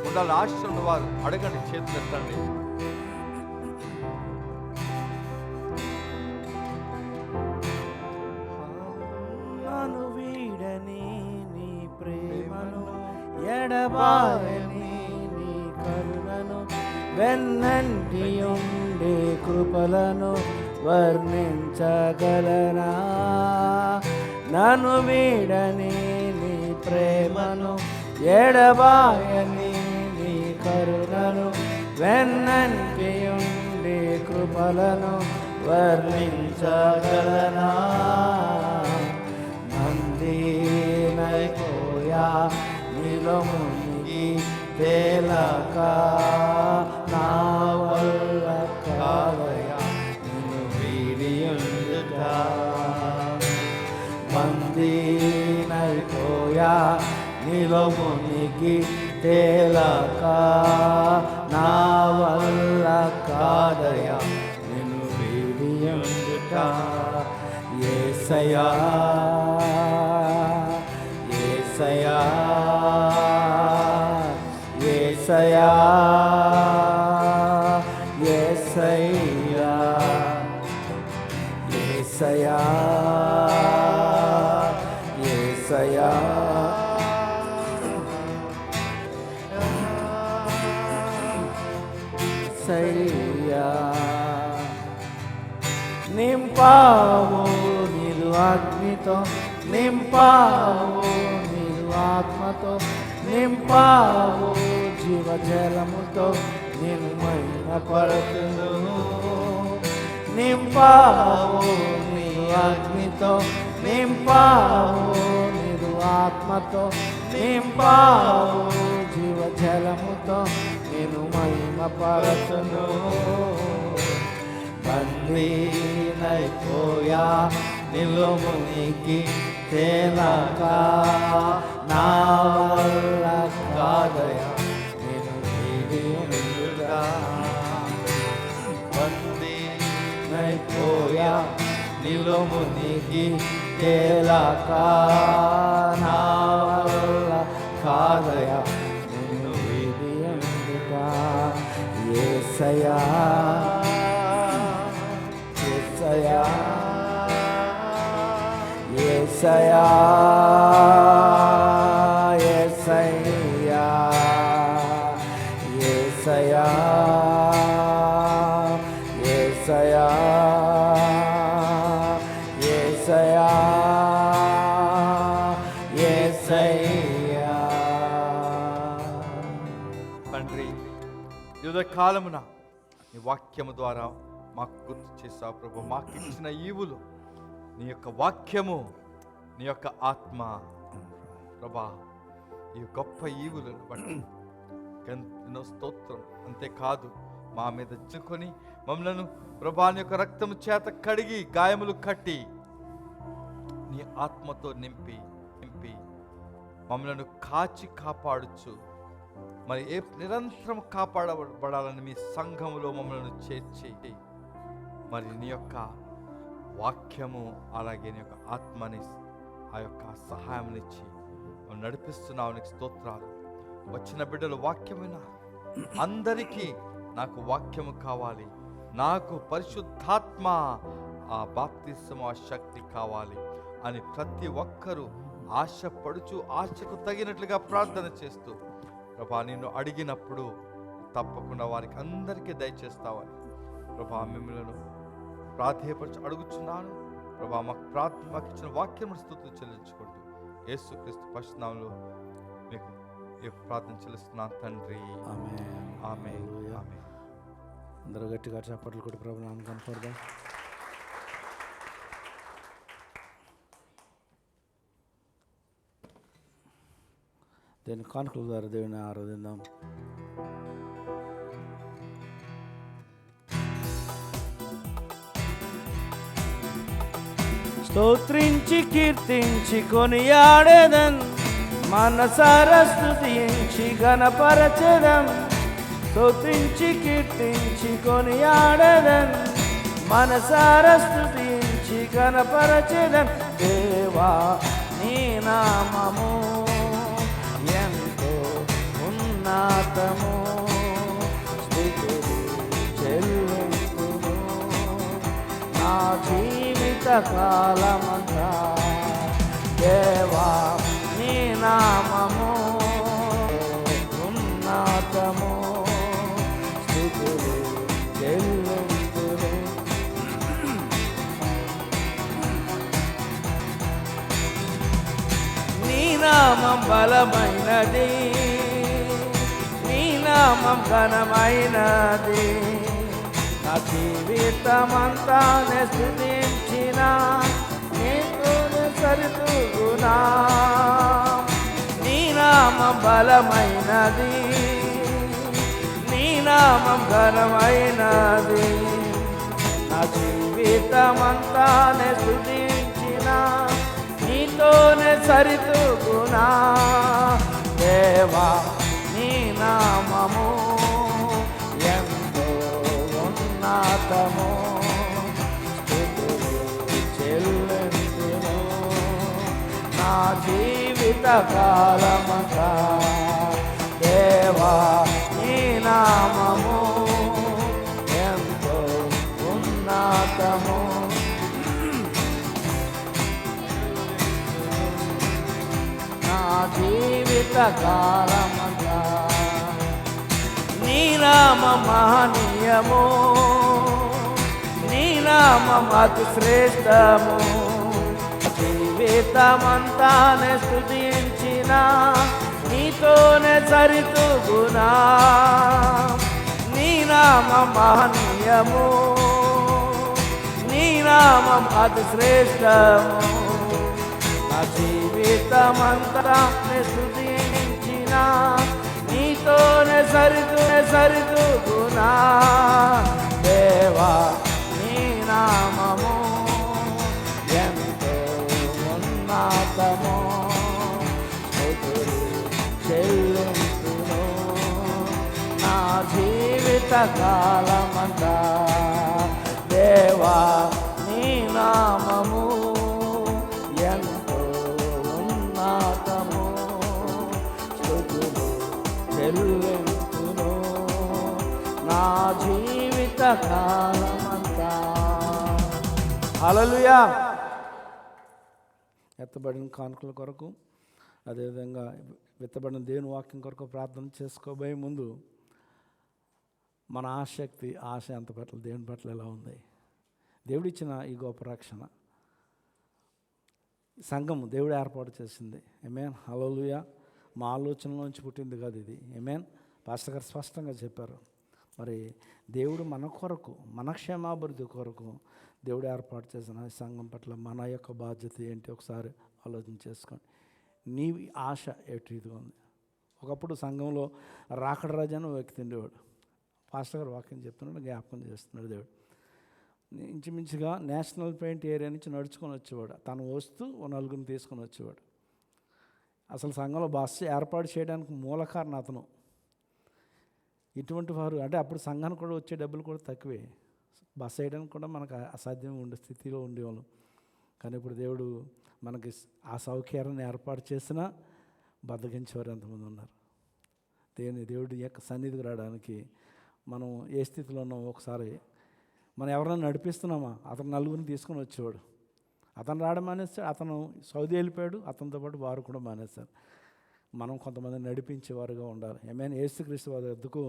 ఉండాలని ఆశ ఉన్నవారు అడగండి, చేతులు ఎత్తండి. నన్ను వీడని నీ ప్రేమను, ఎడబాయని నీ కరుణను, వెన్నంటి ఉండే కృపలను వర్ణించగలనా? నన్ను వీడని నీ ప్రేమను, ఎడబాయని నీ కరుణను, వెన్నంటి ఉండే కృపలను వర్ణించగలనా? నందినైపోయా నీలో మునిగి తేలక, నా వల్ల కాదయా నిన్ను వీడి ఉండుట. మందినైపోయా నీలో మునిగి తేలక, నా వల్ల కాదయా నిన్ను వీడి ఉండుట. యేసయ్యా యేసయ్యా యేసయ్యా యేసయ్యా యేసయ్యా యేసయ్యా యేసయ్యా. నింపావు నీరు అగ్నితో, నింపావు నీరు ఆత్మతో, నింపావు జీవజలముతో, నేను మహిమపడుతును. నింపావు నీరు అగ్నితో, నింపావు నీరు ఆత్మతో, నింపావు జీవజలముతో, నేను మహిమపడుతును. బందీనైపోయా నీలో మునిగి తేలక, నా వల్ల కాదయా నేను వీడి ఉండుట. బందీనైపోయా నీలో మునిగి తేలక, నా వల్ల కాదయా నేను వీడి ఉండుట. యేసయ్యా యేసయ్యా యేసయ్యా యేసయ్యా యేసయ్యా యేసయ్యా యేసయ్యా యేసయ్యా. తండ్రి, యుద్ధ కాలమున నీ వాక్యము ద్వారా మాకు గుర్తు చేసావు ప్రభు. మాకు ఇచ్చిన ఈవులు నీ యొక్క వాక్యము, నీ యొక్క ఆత్మ ప్రభా. ఈ గొప్ప ఈవులను బట్టి ఎన్నో స్తోత్రం. అంతేకాదు మా మీద చిక్కుని మమ్మలను ప్రభా నీ యొక్క రక్తము చేత కడిగి గాయములు కట్టి నీ ఆత్మతో నింపి మమ్మలను కాచి కాపాడుచు మరి నిరంతరం కాపాడబడాలని మీ సంఘములో మమ్మల్ని చేర్చి మరి నీ యొక్క వాక్యము అలాగే నీ యొక్క ఆత్మని ఆ యొక్క సహాయంనిచ్చి నడిపిస్తున్నావు. నీకు స్తోత్రాలు. వచ్చిన బిడ్డలు వాక్యమైన అందరికీ నాకు వాక్యము కావాలి, నాకు పరిశుద్ధాత్మ ఆ బాప్తిస్మ ఆ శక్తి కావాలి అని ప్రతి ఒక్కరూ ఆశపడుచు ఆశకు తగినట్లుగా ప్రార్థన చేస్తూ ప్రభా నిన్ను అడిగినప్పుడు తప్పకుండా వారికి అందరికీ దయచేస్తావని ప్రభా మిమ్మల్ని ప్రాధేయపరచు అడుగుచున్నాను ప్రభా. మాకు ఇచ్చిన వాక్యం స్తుతులు చెల్లించుకుంటూ యేసుక్రీస్తు పరిశుద్ధ నామములో మీకు ఈ ప్రార్థన చెల్లిస్తున్నాను తండ్రి. ఆమేన్ ఆమేన్ ఆమేన్. అందరూ గట్టిగా చప్పట్లు కొట్టి ప్రభు నామమున కనపడదాం. దేని కానుకల ద్వారా దేవుని ఆరాధిద్దాం. స్తోత్రించి కీర్తించి కొనియాడేదన్, మనసారా స్తుతించి ఘనపరచెదన్. స్తోత్రించి కీర్తించి కొనియాడేదన్, మనసారా స్తుతించి ఘనపరచెదన్. దేవా నీ నామము ఎంతో ఉన్నతము, స్తుతులు చెల్లింతును నా జీవిత కాలమంతా. దేవా నీ నామము ఉన్నతము, స్తుతులు చెల్లింతును. నీ నామం బలమైనది, నీ నామం ఘనమైనది. నా జీవితమంతా స్తుతించిన నీతోనే సరితూగునా. నీ నామం బలమైనది, నీ నామం ఘనమైనది. నా జీవితమంతా స్తుతించిన నీతోనే సరితూగునా. దేవా నీ నామము ఎంతో ఉన్నతము, స్తుతులు చెల్లింతును నా జీవిత కాలమంతా. దేవా నీ నామము ఎంతో ఉన్నతము, నా జీవిత కాలమంతా. నీ నామం మహనీయము, నీ నామం అతి శ్రేష్టము. జీవితమంతానే స్తుతించిన నీతోనే సరితూగునా. నీ నామం మహనీయము, నీ నామం అతి శ్రేష్టము. నా జీవితమంతా స్తుతించిన నీతోనే సరితూగునా. దేవా నీ నామము ఎంతో ఉన్నతము, స్తుతులు చెల్లింతును నా జీవిత కాలమంతా. దేవా నీ నామము ఎంతో ఉన్నతము, స్తుతులు చెల్లింతును నా జీవిత కాలమంతా. హల్లెలూయా. ఎత్తబడిన కానుకల కొరకు, అదేవిధంగా విత్తబడిన దేవుని వాక్యం కొరకు ప్రార్థన చేసుకోబోయే ముందు మన ఆశ ఎంత పట్ల, దేవుని పట్ల ఎలా ఉంది, దేవుడిచ్చిన ఈ గొప్ప రక్షణ సంఘం దేవుడు ఏర్పాటు చేసింది. ఆమేన్. హల్లెలూయా. మా ఆలోచనలోంచి పుట్టింది కాదు ఇది. ఆమేన్. పాస్టర్ గారు స్పష్టంగా చెప్పారు. మరి దేవుడు మన కొరకు, మన క్షేమాభివృద్ధి కొరకు దేవుడు ఏర్పాటు చేసిన ఈ సంఘం పట్ల మన యొక్క బాధ్యత ఏంటి ఒకసారి ఆలోచన చేసుకోండి. నీ ఆశ ఎటుగా ఉంది? ఒకప్పుడు సంఘంలో రాకడ రాజు అని వ్యక్తి ఉండేవాడు. పాస్టర్ గారు వాక్యం చెప్తున్నాడు, జ్ఞాపకం చేస్తున్నాడు. దేవుడు ఇంచుమించుగా నేషనల్ పెయింట్ ఏరియా నుంచి నడుచుకొని వచ్చేవాడు. తను వస్తూ నలుగురిని తీసుకొని వచ్చేవాడు. అసలు సంఘంలో బస్సు ఏర్పాటు చేయడానికి మూల కారణం అతను. ఇటువంటి వారు అంటే అప్పుడు సంఘానికి కూడా వచ్చే డబ్బులు కూడా తక్కువే, బస్సు వేయడానికి కూడా మనకు అసాధ్యం ఉండే స్థితిలో ఉండేవాళ్ళం. కానీ ఇప్పుడు దేవుడు మనకి ఆ సౌకర్యాన్ని ఏర్పాటు చేసినా బద్దగించేవారు ఎంతమంది ఉన్నారు. దేవుడి యొక్క సన్నిధికి రావడానికి మనం ఏ స్థితిలో ఉన్నామో ఒకసారి మనం ఎవరైనా నడిపిస్తున్నామా? అతను నలుగురిని తీసుకొని వచ్చేవాడు. అతను రావడం మానేస్తాడు, అతను సౌదీ వెళ్ళిపోయాడు, అతనితో పాటు వారు కూడా మానేస్తారు. మనం కొంతమంది నడిపించేవారుగా ఉండాలి. ఏమైనా యేసుక్రీస్తు వారి వద్దకు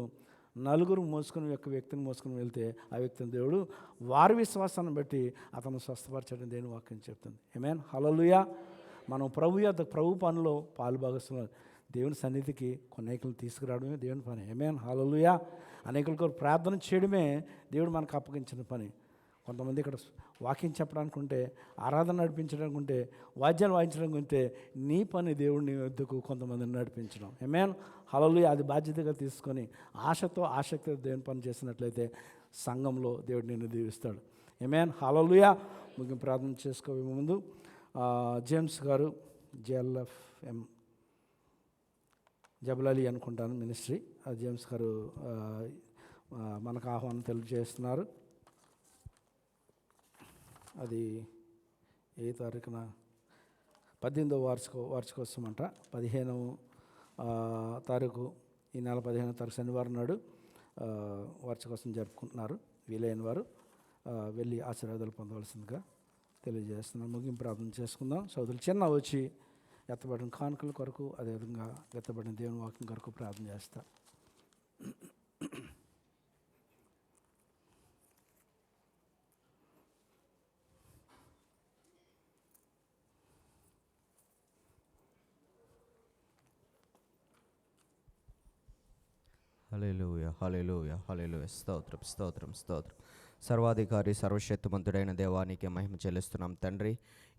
నలుగురు మోసుకుని యొక్క వ్యక్తిని మోసుకుని వెళ్తే ఆ వ్యక్తిని దేవుడు వారి విశ్వాసాన్ని బట్టి అతను స్వస్థపరచడం దేవుని వాక్యం చెప్తుంది. ఆమేన్. హల్లెలూయా. మనం ప్రభు పనిలో పాలుభాగస్తున్నారు. దేవుని సన్నిధికి అనేకులను తీసుకురావడమే దేవుని పని. ఆమేన్. హల్లెలూయా. అనేకుల కొరకు ప్రార్థన చేయడమే దేవుడు మనకు అప్పగించిన పని. కొంతమంది ఇక్కడ వాక్యం చెప్పడానికి ఉంటే, ఆరాధన నడిపించడానికి ఉంటే, వాద్యాలు వాయించడానికి ఉంటే, నీ పని దేవుడిని వద్దకు కొంతమందిని నడిపించడం. ఆమేన్. హల్లెలూయా. అది బాధ్యతగా తీసుకొని ఆశతో ఆసక్తితో దేవుని పని చేసినట్లయితే సంఘంలో దేవుడు నిన్ను దీవిస్తాడు. ఆమేన్. హల్లెలూయా. ముగింపు ప్రార్థన చేసుకోవే ముందు జేమ్స్ గారు JLFM జబలలి అనుకుంటాను మినిస్ట్రీ, జేమ్స్ గారు మనకు ఆహ్వానం తెలియజేస్తున్నారు. అది ఏ తారీఖున 18వ వార్షికోత్సవం అంట. 15వ తారీఖు ఈ నెల 15వ తారీఖు శనివారం నాడు వార్షికోత్సవం జరుపుకుంటున్నారు. వీలైన వారు వెళ్ళి ఆశీర్వాదాలు పొందవలసిందిగా తెలియజేస్తున్నాను. ముగింపు ప్రార్థన చేసుకుందాం. సోదరులు చిన్న వచ్చి ఎత్తబడిన కానుకల కొరకు, అదేవిధంగా ఎత్తబడిన దేవుని వాక్యం కొరకు ప్రార్థన చేస్తా. హల్లెలూయా, హల్లెలూయా, హల్లెలూయా. స్తోత్రం, స్తోత్రం, స్తోత్రం. సర్వాధికారి సర్వశక్తిమంతుడైన దేవానికి మహిమ చెల్లిస్తున్నాం తండ్రి.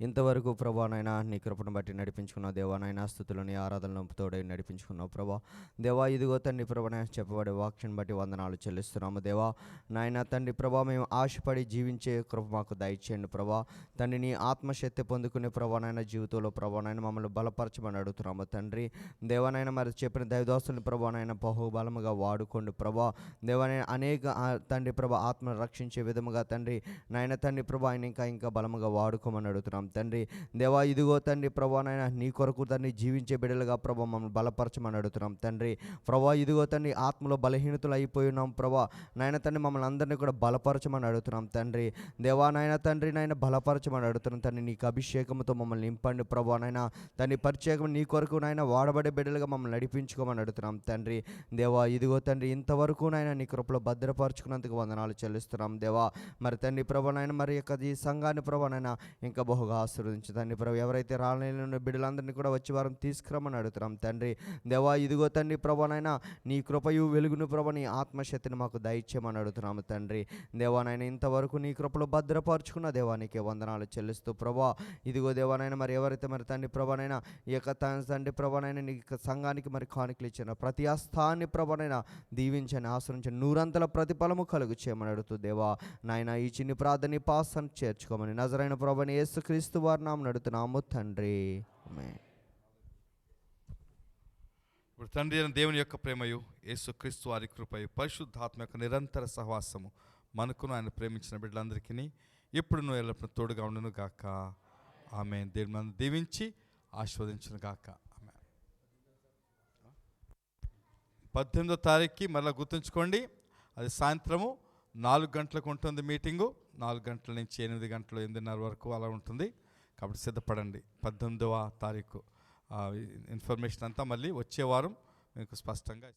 ఇంతవరకు ప్రభానైనా నీ కృపను బట్టి నడిపించుకున్న దేవానైనా, స్థుతులని ఆరాధనలు తోడై నడిపించుకున్నావు ప్రభా. దేవా ఇదిగో తండ్రి ప్రభాన చెప్పబడే వాక్యం బట్టి వందనాలు చెల్లిస్తున్నాము దేవా. నాయన తండ్రి ప్రభా, మేము ఆశపడి జీవించే కృప మాకు దయచేయండి ప్రభా. తండ్రి నీ ఆత్మశక్తి పొందుకునే ప్రభానైనా జీవితంలో ప్రభానైనా మమ్మల్ని బలపరచమని అడుగుతున్నాము తండ్రి. దేవానైనా మరి చెప్పిన దైవదాసుని ప్రభానైనా బహుబలముగా వాడుకోండి ప్రభా. దేవానైనా అనేక తండ్రి ప్రభా ఆత్మను రక్షించే విధముగా తండ్రి నాయన తండ్రి ప్రభా ఆయన ఇంకా బలముగా వాడుకోమని అడుగుతున్నాం తండ్రి. దేవా ఇదిగో తండ్రి ప్రభానైనా నీ కొరకు తండ్రి జీవించే బిడ్డలుగా ప్రభా మమ్మల్ని బలపరచమని అడుగుతున్నాం తండ్రి. ప్రభా ఇదిగో తండ్రి ఆత్మలో బలహీనతలు అయిపోయినాం ప్రభా. నాయన తండ్రి మమ్మల్ని అందరినీ కూడా బలపరచమని అడుగుతున్నాం తండ్రి. దేవా నాయన తండ్రి నాయన బలపరచమని అడుగుతున్నాం తండ్రి. నీకు అభిషేకంతో మమ్మల్ని నింపండి ప్రభా. నాయన తండ్రి ప్రత్యేకం నీ కొరకు నాయన వాడబడే బిడ్డలుగా మమ్మల్ని నడిపించుకోమని అడుగుతున్నాం తండ్రి. దేవా ఇదిగో తండ్రి ఇంతవరకు నాయన నీ కృపలో భద్రపరచుకున్నందుకు వందనాలు చెల్లిస్తున్నాం దేవా. మరి తండ్రి ప్రభా నాయన మరి యొక్క ఈ సంఘాన్ని ప్రభా నాయన ఇంకా బహుగా ఆశీర్వదించు తండ్రి ప్రభా. ఎవరైతే రాలేని బిడ్డలందరినీ కూడా వచ్చి వారిని తీసుకురమ్మని అడుగుతున్నాం తండ్రి. దేవా ఇదిగో తండ్రి ప్రభా నాయన నీ కృపయు వెలుగును ప్రభా నీ ఆత్మశక్తిని మాకు దయచేయమని అడుగుతున్నాము తండ్రి. దేవానైనా ఇంతవరకు నీ కృపలో భద్రపరచుకున్న దేవానికి వందనాలు చెల్లిస్తూ ప్రభా. ఇదిగో దేవానైనా మరి ఎవరైతే మరి తండ్రి ప్రభానైనా ఈ యొక్క తండ్రి ప్రభానైనా నీ సంఘానికి మరి కానుకలు ఇచ్చిన ప్రతి హస్తాన్ని ప్రభానైనా దీవించని ఆశ్రయించని నూరంతల ప్రతిఫలము కలుగు చేయమని అడుగుతూ దేవా నాయన ఈ చిన్ని ప్రార్థన పాసం చేర్చుకోమని నజరైన ప్రభుని యేసుక్రీస్తు వారి నామమున అడుగుతున్నాము తండ్రి. ఆమేన్. ఇప్పుడు తండ్రి అయిన దేవుని యొక్క ప్రేమయు, యేసుక్రీస్తు వారి కృపయు, పరిశుద్ధాత్మ యొక్క నిరంతర సహవాసము మనకును ఆయన ప్రేమించిన బిడ్డలందరికీ ఇప్పుడు నువ్వు ఎల్లప్పుడూ తోడుగా ఉండును గాక. ఆమేన్. దేవుని మనం దీవించి ఆశీర్వదించును గాక. ఆమేన్. 18వ తారీఖుకి మళ్ళీ గుర్తుంచుకోండి, అది సాయంత్రము 4 గంటలకు ఉంటుంది మీటింగు. 4 గంటల నుంచి 8 గంటలు 8:30 వరకు అలా ఉంటుంది. కాబట్టి సిద్ధపడండి. 18వ తారీఖు ఇన్ఫర్మేషన్ అంతా మళ్ళీ వచ్చే వారం మీకు స్పష్టంగా